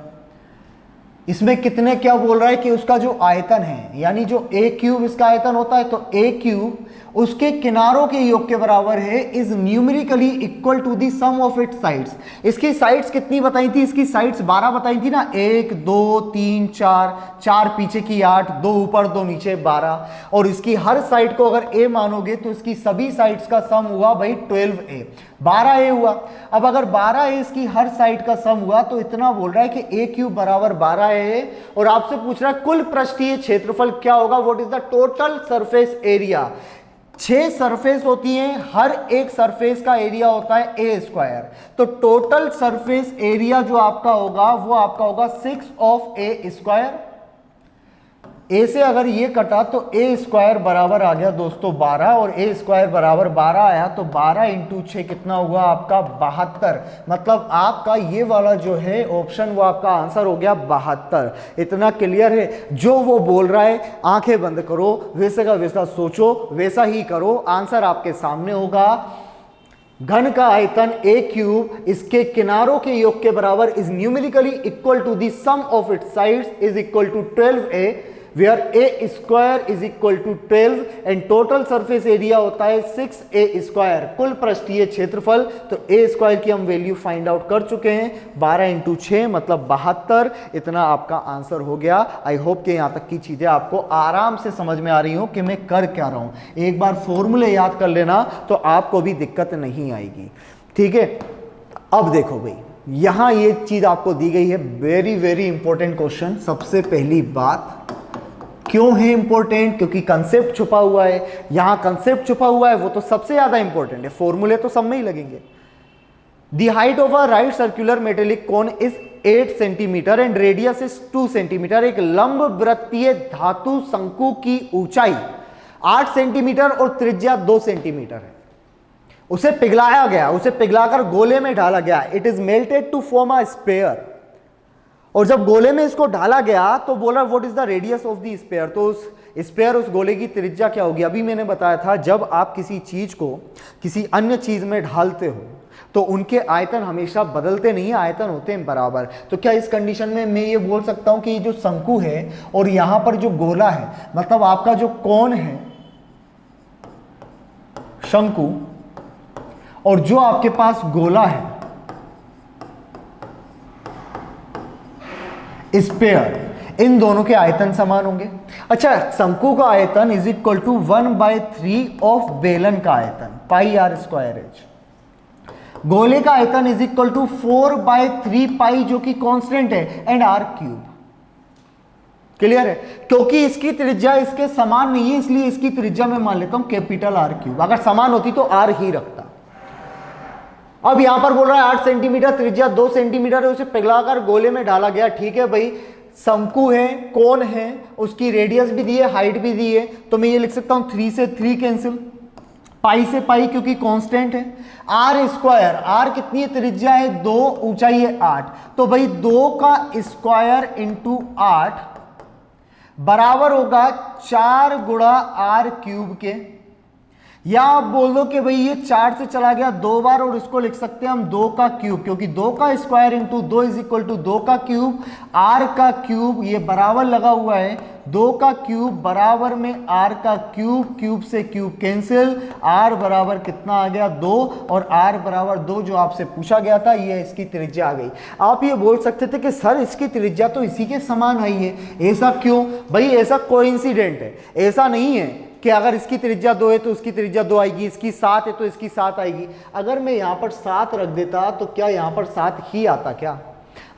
इसमें कितने क्या बोल रहा है कि उसका जो आयतन है, यानी जो ए क्यूब इसका आयतन होता है, तो ए क्यूब उसके किनारों के योग के बराबर है, is numerically equal to the sum of its sides. इसकी साइड्स कितनी बताई थी? इसकी साइड्स 12 बताई थी ना, 1 2 3 4, 4 पीछे की 8, 2 ऊपर 2 नीचे 12। और इसकी हर साइड को अगर ए मानोगे तो इसकी सभी साइड्स का सम हुआ भाई 12a, 12a हुआ। अब अगर 12a इसकी हर साइड का सम हुआ तो इतना बोल रहा है कि ए क्यूब बराबर 12a है। और आपसे पूछ रहा है कुल पृष्ठीय क्षेत्रफल क्या होगा? What is the total surface area. 6 surface होती हैं, हर एक सरफेस का एरिया होता है ए स्क्वायर। तो टोटल सरफेस एरिया जो आपका होगा वो आपका होगा 6 ऑफ ए स्क्वायर। ए से अगर ये कटा तो ए स्क्वायर बराबर आ गया दोस्तों 12, और ए स्क्वायर बराबर 12 आया तो 12 इंटू 6 कितना हुआ आपका? 72। मतलब आपका ये वाला जो है ऑप्शन वो आपका आंसर हो गया 72। इतना क्लियर है? जो वो बोल रहा है आंखें बंद करो, वैसे का वैसा सोचो, वैसा ही करो, आंसर आपके सामने होगा। घन का आयतन ए क्यूब इसके किनारों के योग के बराबर is numerically equal to the sum of its sides is equal to 12a, where a square is equal to 12 and total surface area होता है 6a square। कुल पृष्ठीय क्षेत्रफल, तो a स्क्वायर की हम वैल्यू फाइंड आउट कर चुके हैं, 12 इंटू 6 मतलब 72। इतना आपका आंसर हो गया। आई होप कि यहाँ तक की चीजें आपको आराम से समझ में आ रही हो कि मैं कर क्या रहा हूँ। एक बार फॉर्मूले याद कर लेना तो आपको भी दिक्कत नहीं आएगी, ठीक है। अब देखो भाई, यहां ये चीज आपको दी गई है, वेरी वेरी इंपॉर्टेंट क्वेश्चन। सबसे पहली बात, क्यों है इंपॉर्टेंट? क्योंकि कंसेप्ट छुपा हुआ है। यहां कंसेप्ट छुपा हुआ है वो तो सबसे ज्यादा इंपॉर्टेंट है, फॉर्मूले तो सब में ही लगेंगे। The height of a right circular metallic cone is 8 centimetre and radius is 2 centimetre. एक लंब वृत्तीय धातु शंकु की ऊंचाई 8 सेंटीमीटर और त्रिज्या 2 सेंटीमीटर है। उसे पिघलाया गया, उसे पिघलाकर गोले में ढाला गया। It is melted to form a sphere. और जब गोले में इसको ढाला गया तो बोला what is the radius of the sphere. तो उस स्फीयर, उस गोले की त्रिज्या क्या होगी? अभी मैंने बताया था जब आप किसी चीज को किसी अन्य चीज में ढालते हो तो उनके आयतन हमेशा बदलते नहीं है, आयतन होते हैं बराबर। तो क्या इस कंडीशन में मैं ये बोल सकता हूं कि ये जो शंकु है और यहां पर जो गोला है, मतलब आपका जो कोन है शंकु, और जो आपके पास गोला है स्फीयर, इन दोनों के आयतन समान होंगे। अच्छा, शंकु का आयतन इज इक्वल टू 1/3 ऑफ बेलन का आयतन, पाई आर स्क्वायर एच। गोले का आयतन इज इक्वल टू 4/3 पाई, जो कि कांस्टेंट है, एंड आर क्यूब। क्लियर है? क्योंकि इसकी त्रिज्या इसके समान नहीं है, इसलिए इसकी त्रिज्या मैं मान लेता हूं कैपिटल आर क्यूब। अगर समान होती तो आर ही रखता। अब यहां पर बोल रहा है 8 सेंटीमीटर, त्रिज्या 2 सेंटीमीटर है, उसे पिघलाकर गोले में डाला गया। ठीक है भाई, शंकु है, कोन है, उसकी रेडियस भी दी है, हाइट भी दी है, तो मैं ये लिख सकता हूं 3 से 3 कैंसिल, पाई से पाई क्योंकि कांस्टेंट है। आर स्क्वायर, आर कितनी है? त्रिज्या है 2, ऊंचाई है 8, तो भाई 2 का स्क्वायर इंटू 8 बराबर होगा 4 गुणा आर क्यूब के। या आप बोल दो कि भाई ये 4 से चला गया 2 बार, और इसको लिख सकते हैं हम 2 का क्यूब, क्योंकि 2 का square into 2 is equal to 2 का क्यूब। आर का क्यूब ये बराबर लगा हुआ है, 2 का क्यूब बराबर में आर का क्यूब, क्यूब से क्यूब कैंसिल, आर बराबर कितना आ गया 2, और आर बराबर 2 जो आपसे पूछा गया था, ये इसकी त्रिज्या आ गई। आप ये बोल सकते थे कि सर इसकी त्रिज्या तो इसी के समान आई है, ऐसा क्यों? भाई ऐसा कोइंसिडेंट है, ऐसा नहीं है कि अगर इसकी त्रिज्या 2 है तो उसकी त्रिज्या 2 आएगी, इसकी 7 है तो इसकी 7 आएगी। अगर मैं यहाँ पर 7 रख देता तो क्या यहाँ पर 7 ही आता क्या?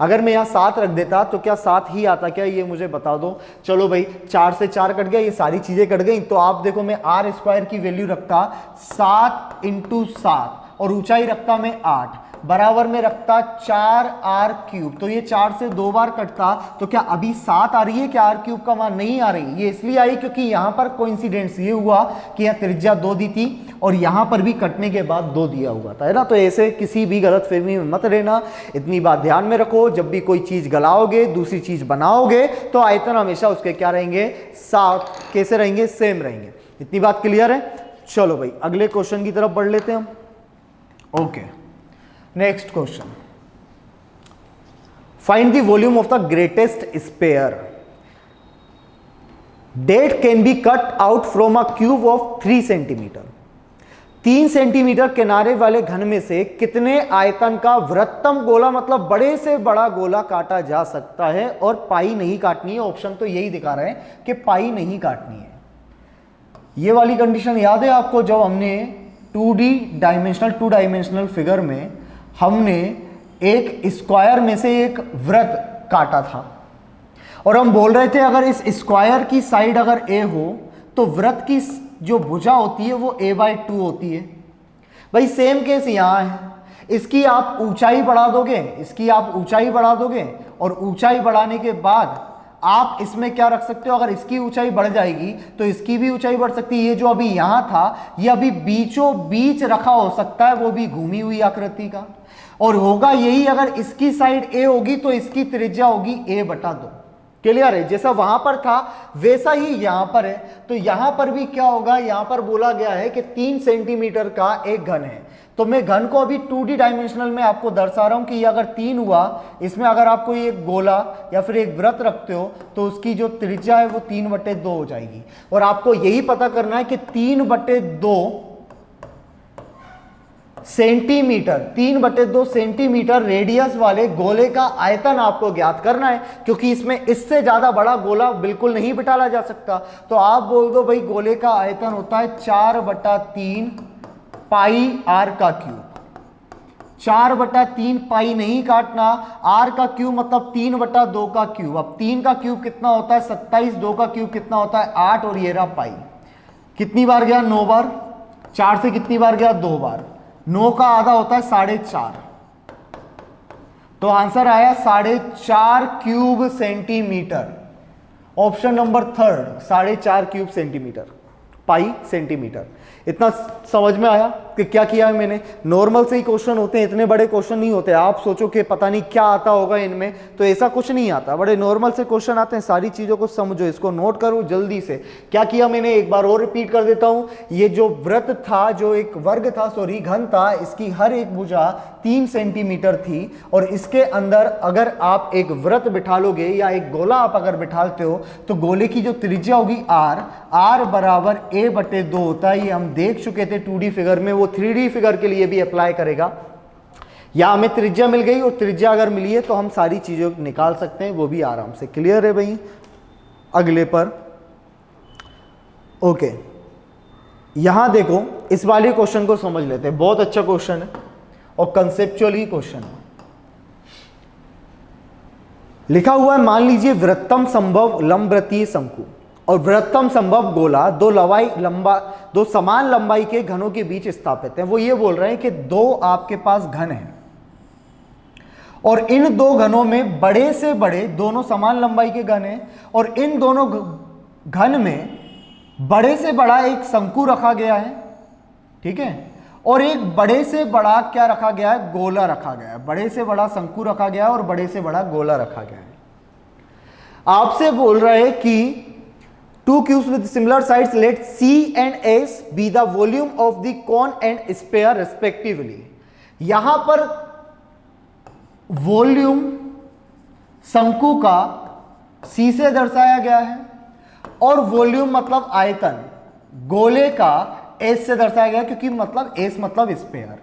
अगर मैं यहाँ 7 रख देता तो क्या 7 ही आता क्या? ये मुझे बता दो। चलो भाई 4 से 4 कट गया, ये सारी चीजें कट गई। तो आप देखो मैं आर स्क्वायर की वैल्यू रखता 7 × 7 और ऊंचाई रखता मैं 8, बराबर में रखता 4r³। तो ये 4 से 2 बार कटता तो क्या अभी 7 आ रही है क्या? r³ का मान नहीं आ रही। ये इसलिए आई क्योंकि यहां पर कोइंसिडेंस ये हुआ कि यहाँ त्रिज्या 2 दी थी और यहां पर भी कटने के बाद 2 दिया हुआ था, है ना। तो ऐसे किसी भी गलतफहमी में मत रहना, इतनी बात ध्यान में रखो। जब भी कोई चीज गलाओगे, दूसरी चीज बनाओगे, तो आयतन हमेशा उसके क्या रहेंगे? साथ कैसे रहेंगे? सेम रहेंगे। इतनी बात क्लियर है? चलो भाई अगले क्वेश्चन की तरफ बढ़ लेते हैं हम। Okay, next question, find the volume of the greatest sphere that can be cut out from a cube of 3 centimetre. 3 centimetre किनारे वाले घन में से कितने आयतन का वृत्तम गोला, मतलब बड़े से बड़ा गोला काटा जा सकता है और पाई नहीं काटनी है। ऑप्शन तो यही दिखा रहे हैं कि पाई नहीं काटनी है। ये वाली कंडीशन याद है आपको, जब हमने 2 डायमेंशनल फिगर में हमने एक स्क्वायर में से एक वृत्त काटा था और हम बोल रहे थे अगर इस स्क्वायर की साइड अगर ए हो तो वृत्त की जो भुजा होती है वो a/2 होती है। भाई सेम केस यहां है, इसकी आप ऊंचाई बढ़ा दोगे, और ऊंचाई बढ़ाने के बाद आप इसमें क्या रख सकते हो? अगर इसकी ऊंचाई बढ़ जाएगी तो इसकी भी ऊंचाई बढ़ सकती है। ये जो अभी यहां था ये अभी बीचों बीच रखा हो सकता है, वो भी घूमी हुई आकृति का, और होगा यही अगर इसकी साइड ए होगी तो इसकी त्रिज्या होगी a/2। क्लियर है? जैसा वहां पर था वैसा ही यहां पर है। तो यहां पर भी क्या होगा? यहां पर बोला गया है कि 3 सेंटीमीटर का एक घन है। तो मैं घन को अभी 2D डायमेंशनल में आपको दर्शा रहा हूं कि ये अगर 3 हुआ, इसमें अगर आप कोई एक गोला या फिर एक वृत्त रखते हो तो उसकी जो त्रिज्या है वो 3/2 हो जाएगी। और आपको यही पता करना है कि 3/2 सेंटीमीटर रेडियस वाले गोले का आयतन आपको ज्ञात करना है, क्योंकि इसमें इससे ज्यादा बड़ा गोला बिल्कुल नहीं बिठाला जा सकता। तो आप बोल दो भाई गोले का आयतन होता है 4/3 पाई r का क्यूब। 4/3 पाई नहीं काटना, r का क्यूब मतलब 3/2 का क्यूब। अब 3 का क्यूब कितना होता है? 27। 2 का क्यूब कितना होता है? 8। और ये रहा पाई। कितनी बार गया? 9 बार। 4 से कितनी बार गया? 2 बार। 9 का आधा होता है 4.5। तो आंसर आया 4.5 cube centimetre. Option number 3, 4.5 cube centimetre, पाई सेंटीमीटर। इतना समझ में आया कि क्या किया है मैंने? नॉर्मल से ही क्वेश्चन होते हैं, इतने बड़े क्वेश्चन नहीं होते। आप सोचो कि पता नहीं क्या आता होगा इनमें, तो ऐसा कुछ नहीं आता, बड़े नॉर्मल से क्वेश्चन आते हैं। सारी चीजों को समझो, इसको नोट करो जल्दी से। क्या किया मैंने एक बार और रिपीट कर देता हूं। ये जो वृत्त था, जो एक वर्ग था, सॉरी घन था, इसकी हर एक भुजा 3 सेंटीमीटर थी और इसके अंदर अगर आप एक वृत्त बिठा लोगे या एक गोला आप अगर बिठाते हो तो गोले की जो त्रिज्या होगी r बराबर a/2 होता है। ये हम देख चुके थे 2D फिगर में, वो 3D फिगर के लिए भी अप्लाई करेगा। या हमें त्रिज्या मिल गई और त्रिज्या अगर मिली है तो हम सारी चीजें निकाल सकते हैं, वो भी आराम से। क्लियर है भाई? अगले पर ओके, यहां देखो इस वाले क्वेश्चन को समझ लेते हैं। बहुत अच्छा क्वेश्चन है और कंसेप्चुअली क्वेश्चन है। लिखा हुआ है, मान लीजिए वृत्तम संभव लंबवृत्तीय शंकु और वृत्तम संभव गोला दो समान लंबाई के घनों के बीच स्थापित है। वो ये बोल रहे हैं कि 2 आपके पास घन हैं और इन 2 घनों में बड़े से बड़े, दोनों समान लंबाई के घन हैं और इन दोनों घन में बड़े से बड़ा एक शंकु रखा गया है, ठीक है, और एक बड़े से बड़ा क्या रखा गया है? गोला रखा गया है। बड़े से बड़ा शंकु रखा गया है और बड़े से बड़ा गोला रखा गया है। आपसे बोल रहे हैं कि 2 cubes with similar sides, let C and S be the volume of the cone and sphere respectively। यहां पर वॉल्यूम शंकु का C से दर्शाया गया है और वॉल्यूम मतलब आयतन गोले का S से दर्शाया गया, क्योंकि S मतलब स्फीयर।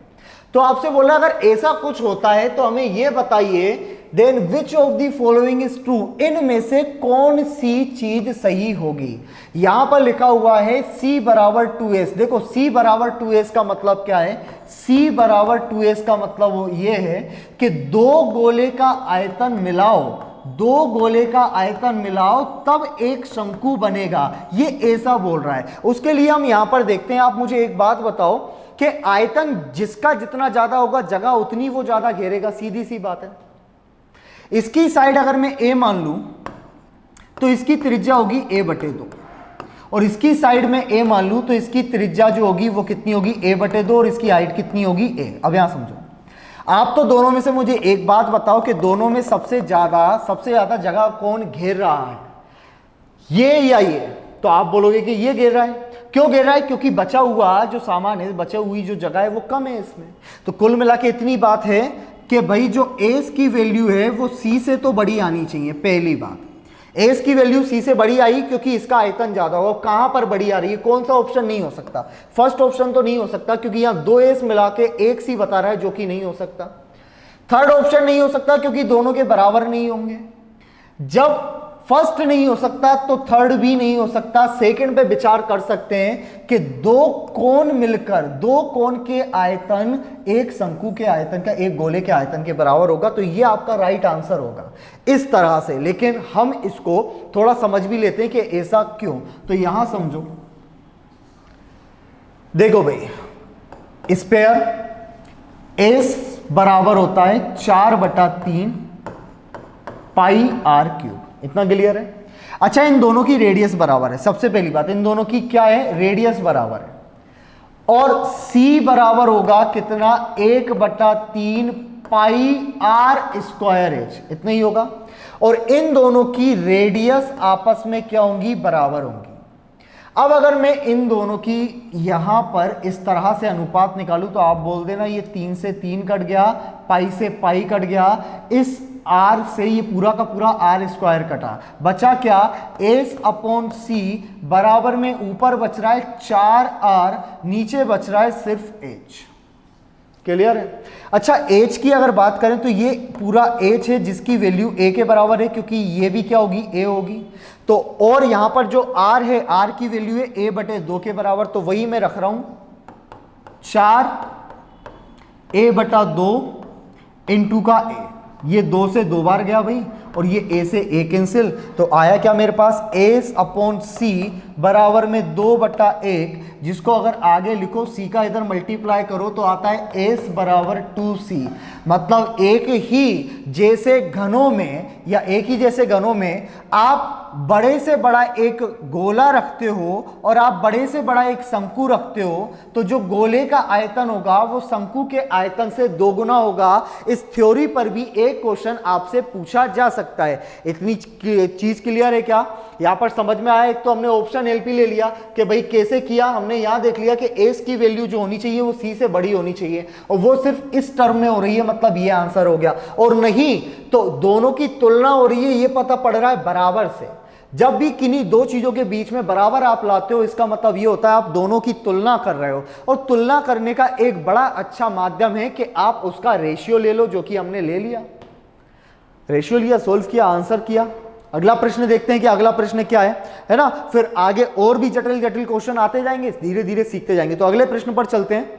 तो आपसे बोला अगर ऐसा कुछ होता है तो हमें यह बताइए then which of the following is true, इनमें से कौन सी चीज सही होगी। यहां पर लिखा हुआ है c बराबर 2s। देखो c बराबर 2s का मतलब क्या है, c बराबर 2s का मतलब ये है कि दो गोले का आयतन मिलाओ, दो गोले का आयतन मिलाओ तब एक शंकु बनेगा, ये ऐसा बोल रहा है। उसके लिए हम यहां पर देखते हैं। आप मुझे एक बात बताओ कि आयतन जिसका जितना ज्यादा होगा जगह उतनी वो ज्यादा घेरेगा, सीधी सी बात है। इसकी साइड अगर मैं a मान लूं तो इसकी त्रिज्या होगी a/2, और इसकी साइड में a मान लूं तो इसकी त्रिज्या जो होगी वो कितनी होगी, a/2, और इसकी हाइट कितनी होगी, a। अब यहां समझो, आप तो दोनों में से मुझे एक बात बताओ कि दोनों में सबसे ज्यादा जगह कौन घेर रहा है, ये या ये। तो आप बोलोगे कि ये घेर रहा है। क्यों घेर रहा है, क्योंकि बचा हुआ जो सामान है, बचा हुई जो जगह है वो कम है इसमें। तो कुल मिला के इतनी बात है कि भाई जो एस की वैल्यू है वो सी से तो बड़ी आनी चाहिए। पहली बात, एस की वैल्यू सी से बड़ी आई क्योंकि इसका आयतन ज्यादा होगा। कहां पर बड़ी आ रही है, कौन सा ऑप्शन नहीं हो सकता, फर्स्ट ऑप्शन तो नहीं हो सकता क्योंकि यहां दो एस मिला के एक सी बता रहा है, जो कि नहीं हो सकता। थर्ड ऑप्शन नहीं हो सकता क्योंकि दोनों के बराबर नहीं होंगे। जब फर्स्ट नहीं हो सकता तो थर्ड भी नहीं हो सकता। सेकंड पे विचार कर सकते हैं कि दो कोण मिलकर, दो कोण के आयतन एक शंकु के आयतन का, एक गोले के आयतन के बराबर होगा। तो ये आपका राइट आंसर होगा इस तरह से। लेकिन हम इसको थोड़ा समझ भी लेते हैं कि ऐसा क्यों। तो यहां समझो, देखो भाई, स्पेयर एस बराबर होता है 4/3 पाई आर क्यूब। इतना क्लियर है। अच्छा, इन दोनों की रेडियस बराबर है। सबसे पहली बात, इन दोनों की क्या है, रेडियस बराबर है। और c बराबर होगा कितना, 1/3 पाई आर स्क्वायर एच, इतना ही होगा। और इन दोनों की रेडियस आपस में क्या होंगी, बराबर होंगी। अब अगर मैं इन दोनों की यहां पर इस तरह से अनुपात निकालूं तो आप बोल देना ये 3 से 3 कट गया, पाई से पाई कट गया, इस आर से ये पूरा का पूरा आर स्क्वायर कटा, बचा क्या, S/C बराबर में ऊपर बच रहा है 4r, नीचे बच रहा है सिर्फ h। क्लियर है। अच्छा, h की अगर बात करें तो ये पूरा h है जिसकी वैल्यू a के बराबर है, क्योंकि ये भी क्या होगी, a होगी। तो और यहां पर जो r है, r की वैल्यू है a/2 के बराबर। तो वही मैं रख रहा हूं 4a/2 इंटू का a। ये 2 से 2 बार गया भाई, और ये a से a कैंसिल। तो आया क्या मेरे पास, S/C बराबर में 2/1, जिसको अगर आगे लिखो c का इधर मल्टीप्लाई करो तो आता है S बराबर 2c। मतलब एक ही जैसे घनों में, या एक ही जैसे घनों में आप बड़े से बड़ा एक गोला रखते हो और आप बड़े से बड़ा एक शंकु रखते हो, तो जो गोले का आयतन होगा वो शंकु के आयतन से 2 गुना होगा। इस थ्योरी पर भी एक क्वेश्चन आपसे पूछा जा सकता है। इतनी चीज क्लियर है क्या, यहां पर समझ में आया। एक तो हमने ऑप्शन एलपी ले लिया कि भाई कैसे किया, हमने यहां देख लिया कि एस की वैल्यू जो होनी चाहिए वो सी से बड़ी होनी चाहिए, और वो सिर्फ इस टर्म में हो रही है, मतलब ये आंसर हो गया। और नहीं तो दोनों की तुलना हो रही है, ये पता पड़ रहा है बराबर से। जब भी किन्हीं दो चीजों के बीच में बराबर आप लाते हो, इसका मतलब ये होता है आप दोनों की तुलना कर रहे हो। और तुलना करने का एक बड़ा अच्छा माध्यम है कि आप उसका रेशियो ले लो, जो कि हमने ले लिया। रेशियो लिया, सोल्व किया, आंसर किया। अगला प्रश्न देखते हैं कि अगला प्रश्न क्या है ना। फिर आगे और भी जटिल जटिल क्वेश्चन आते जाएंगे, धीरे धीरे सीखते जाएंगे। तो अगले प्रश्न पर चलते हैं।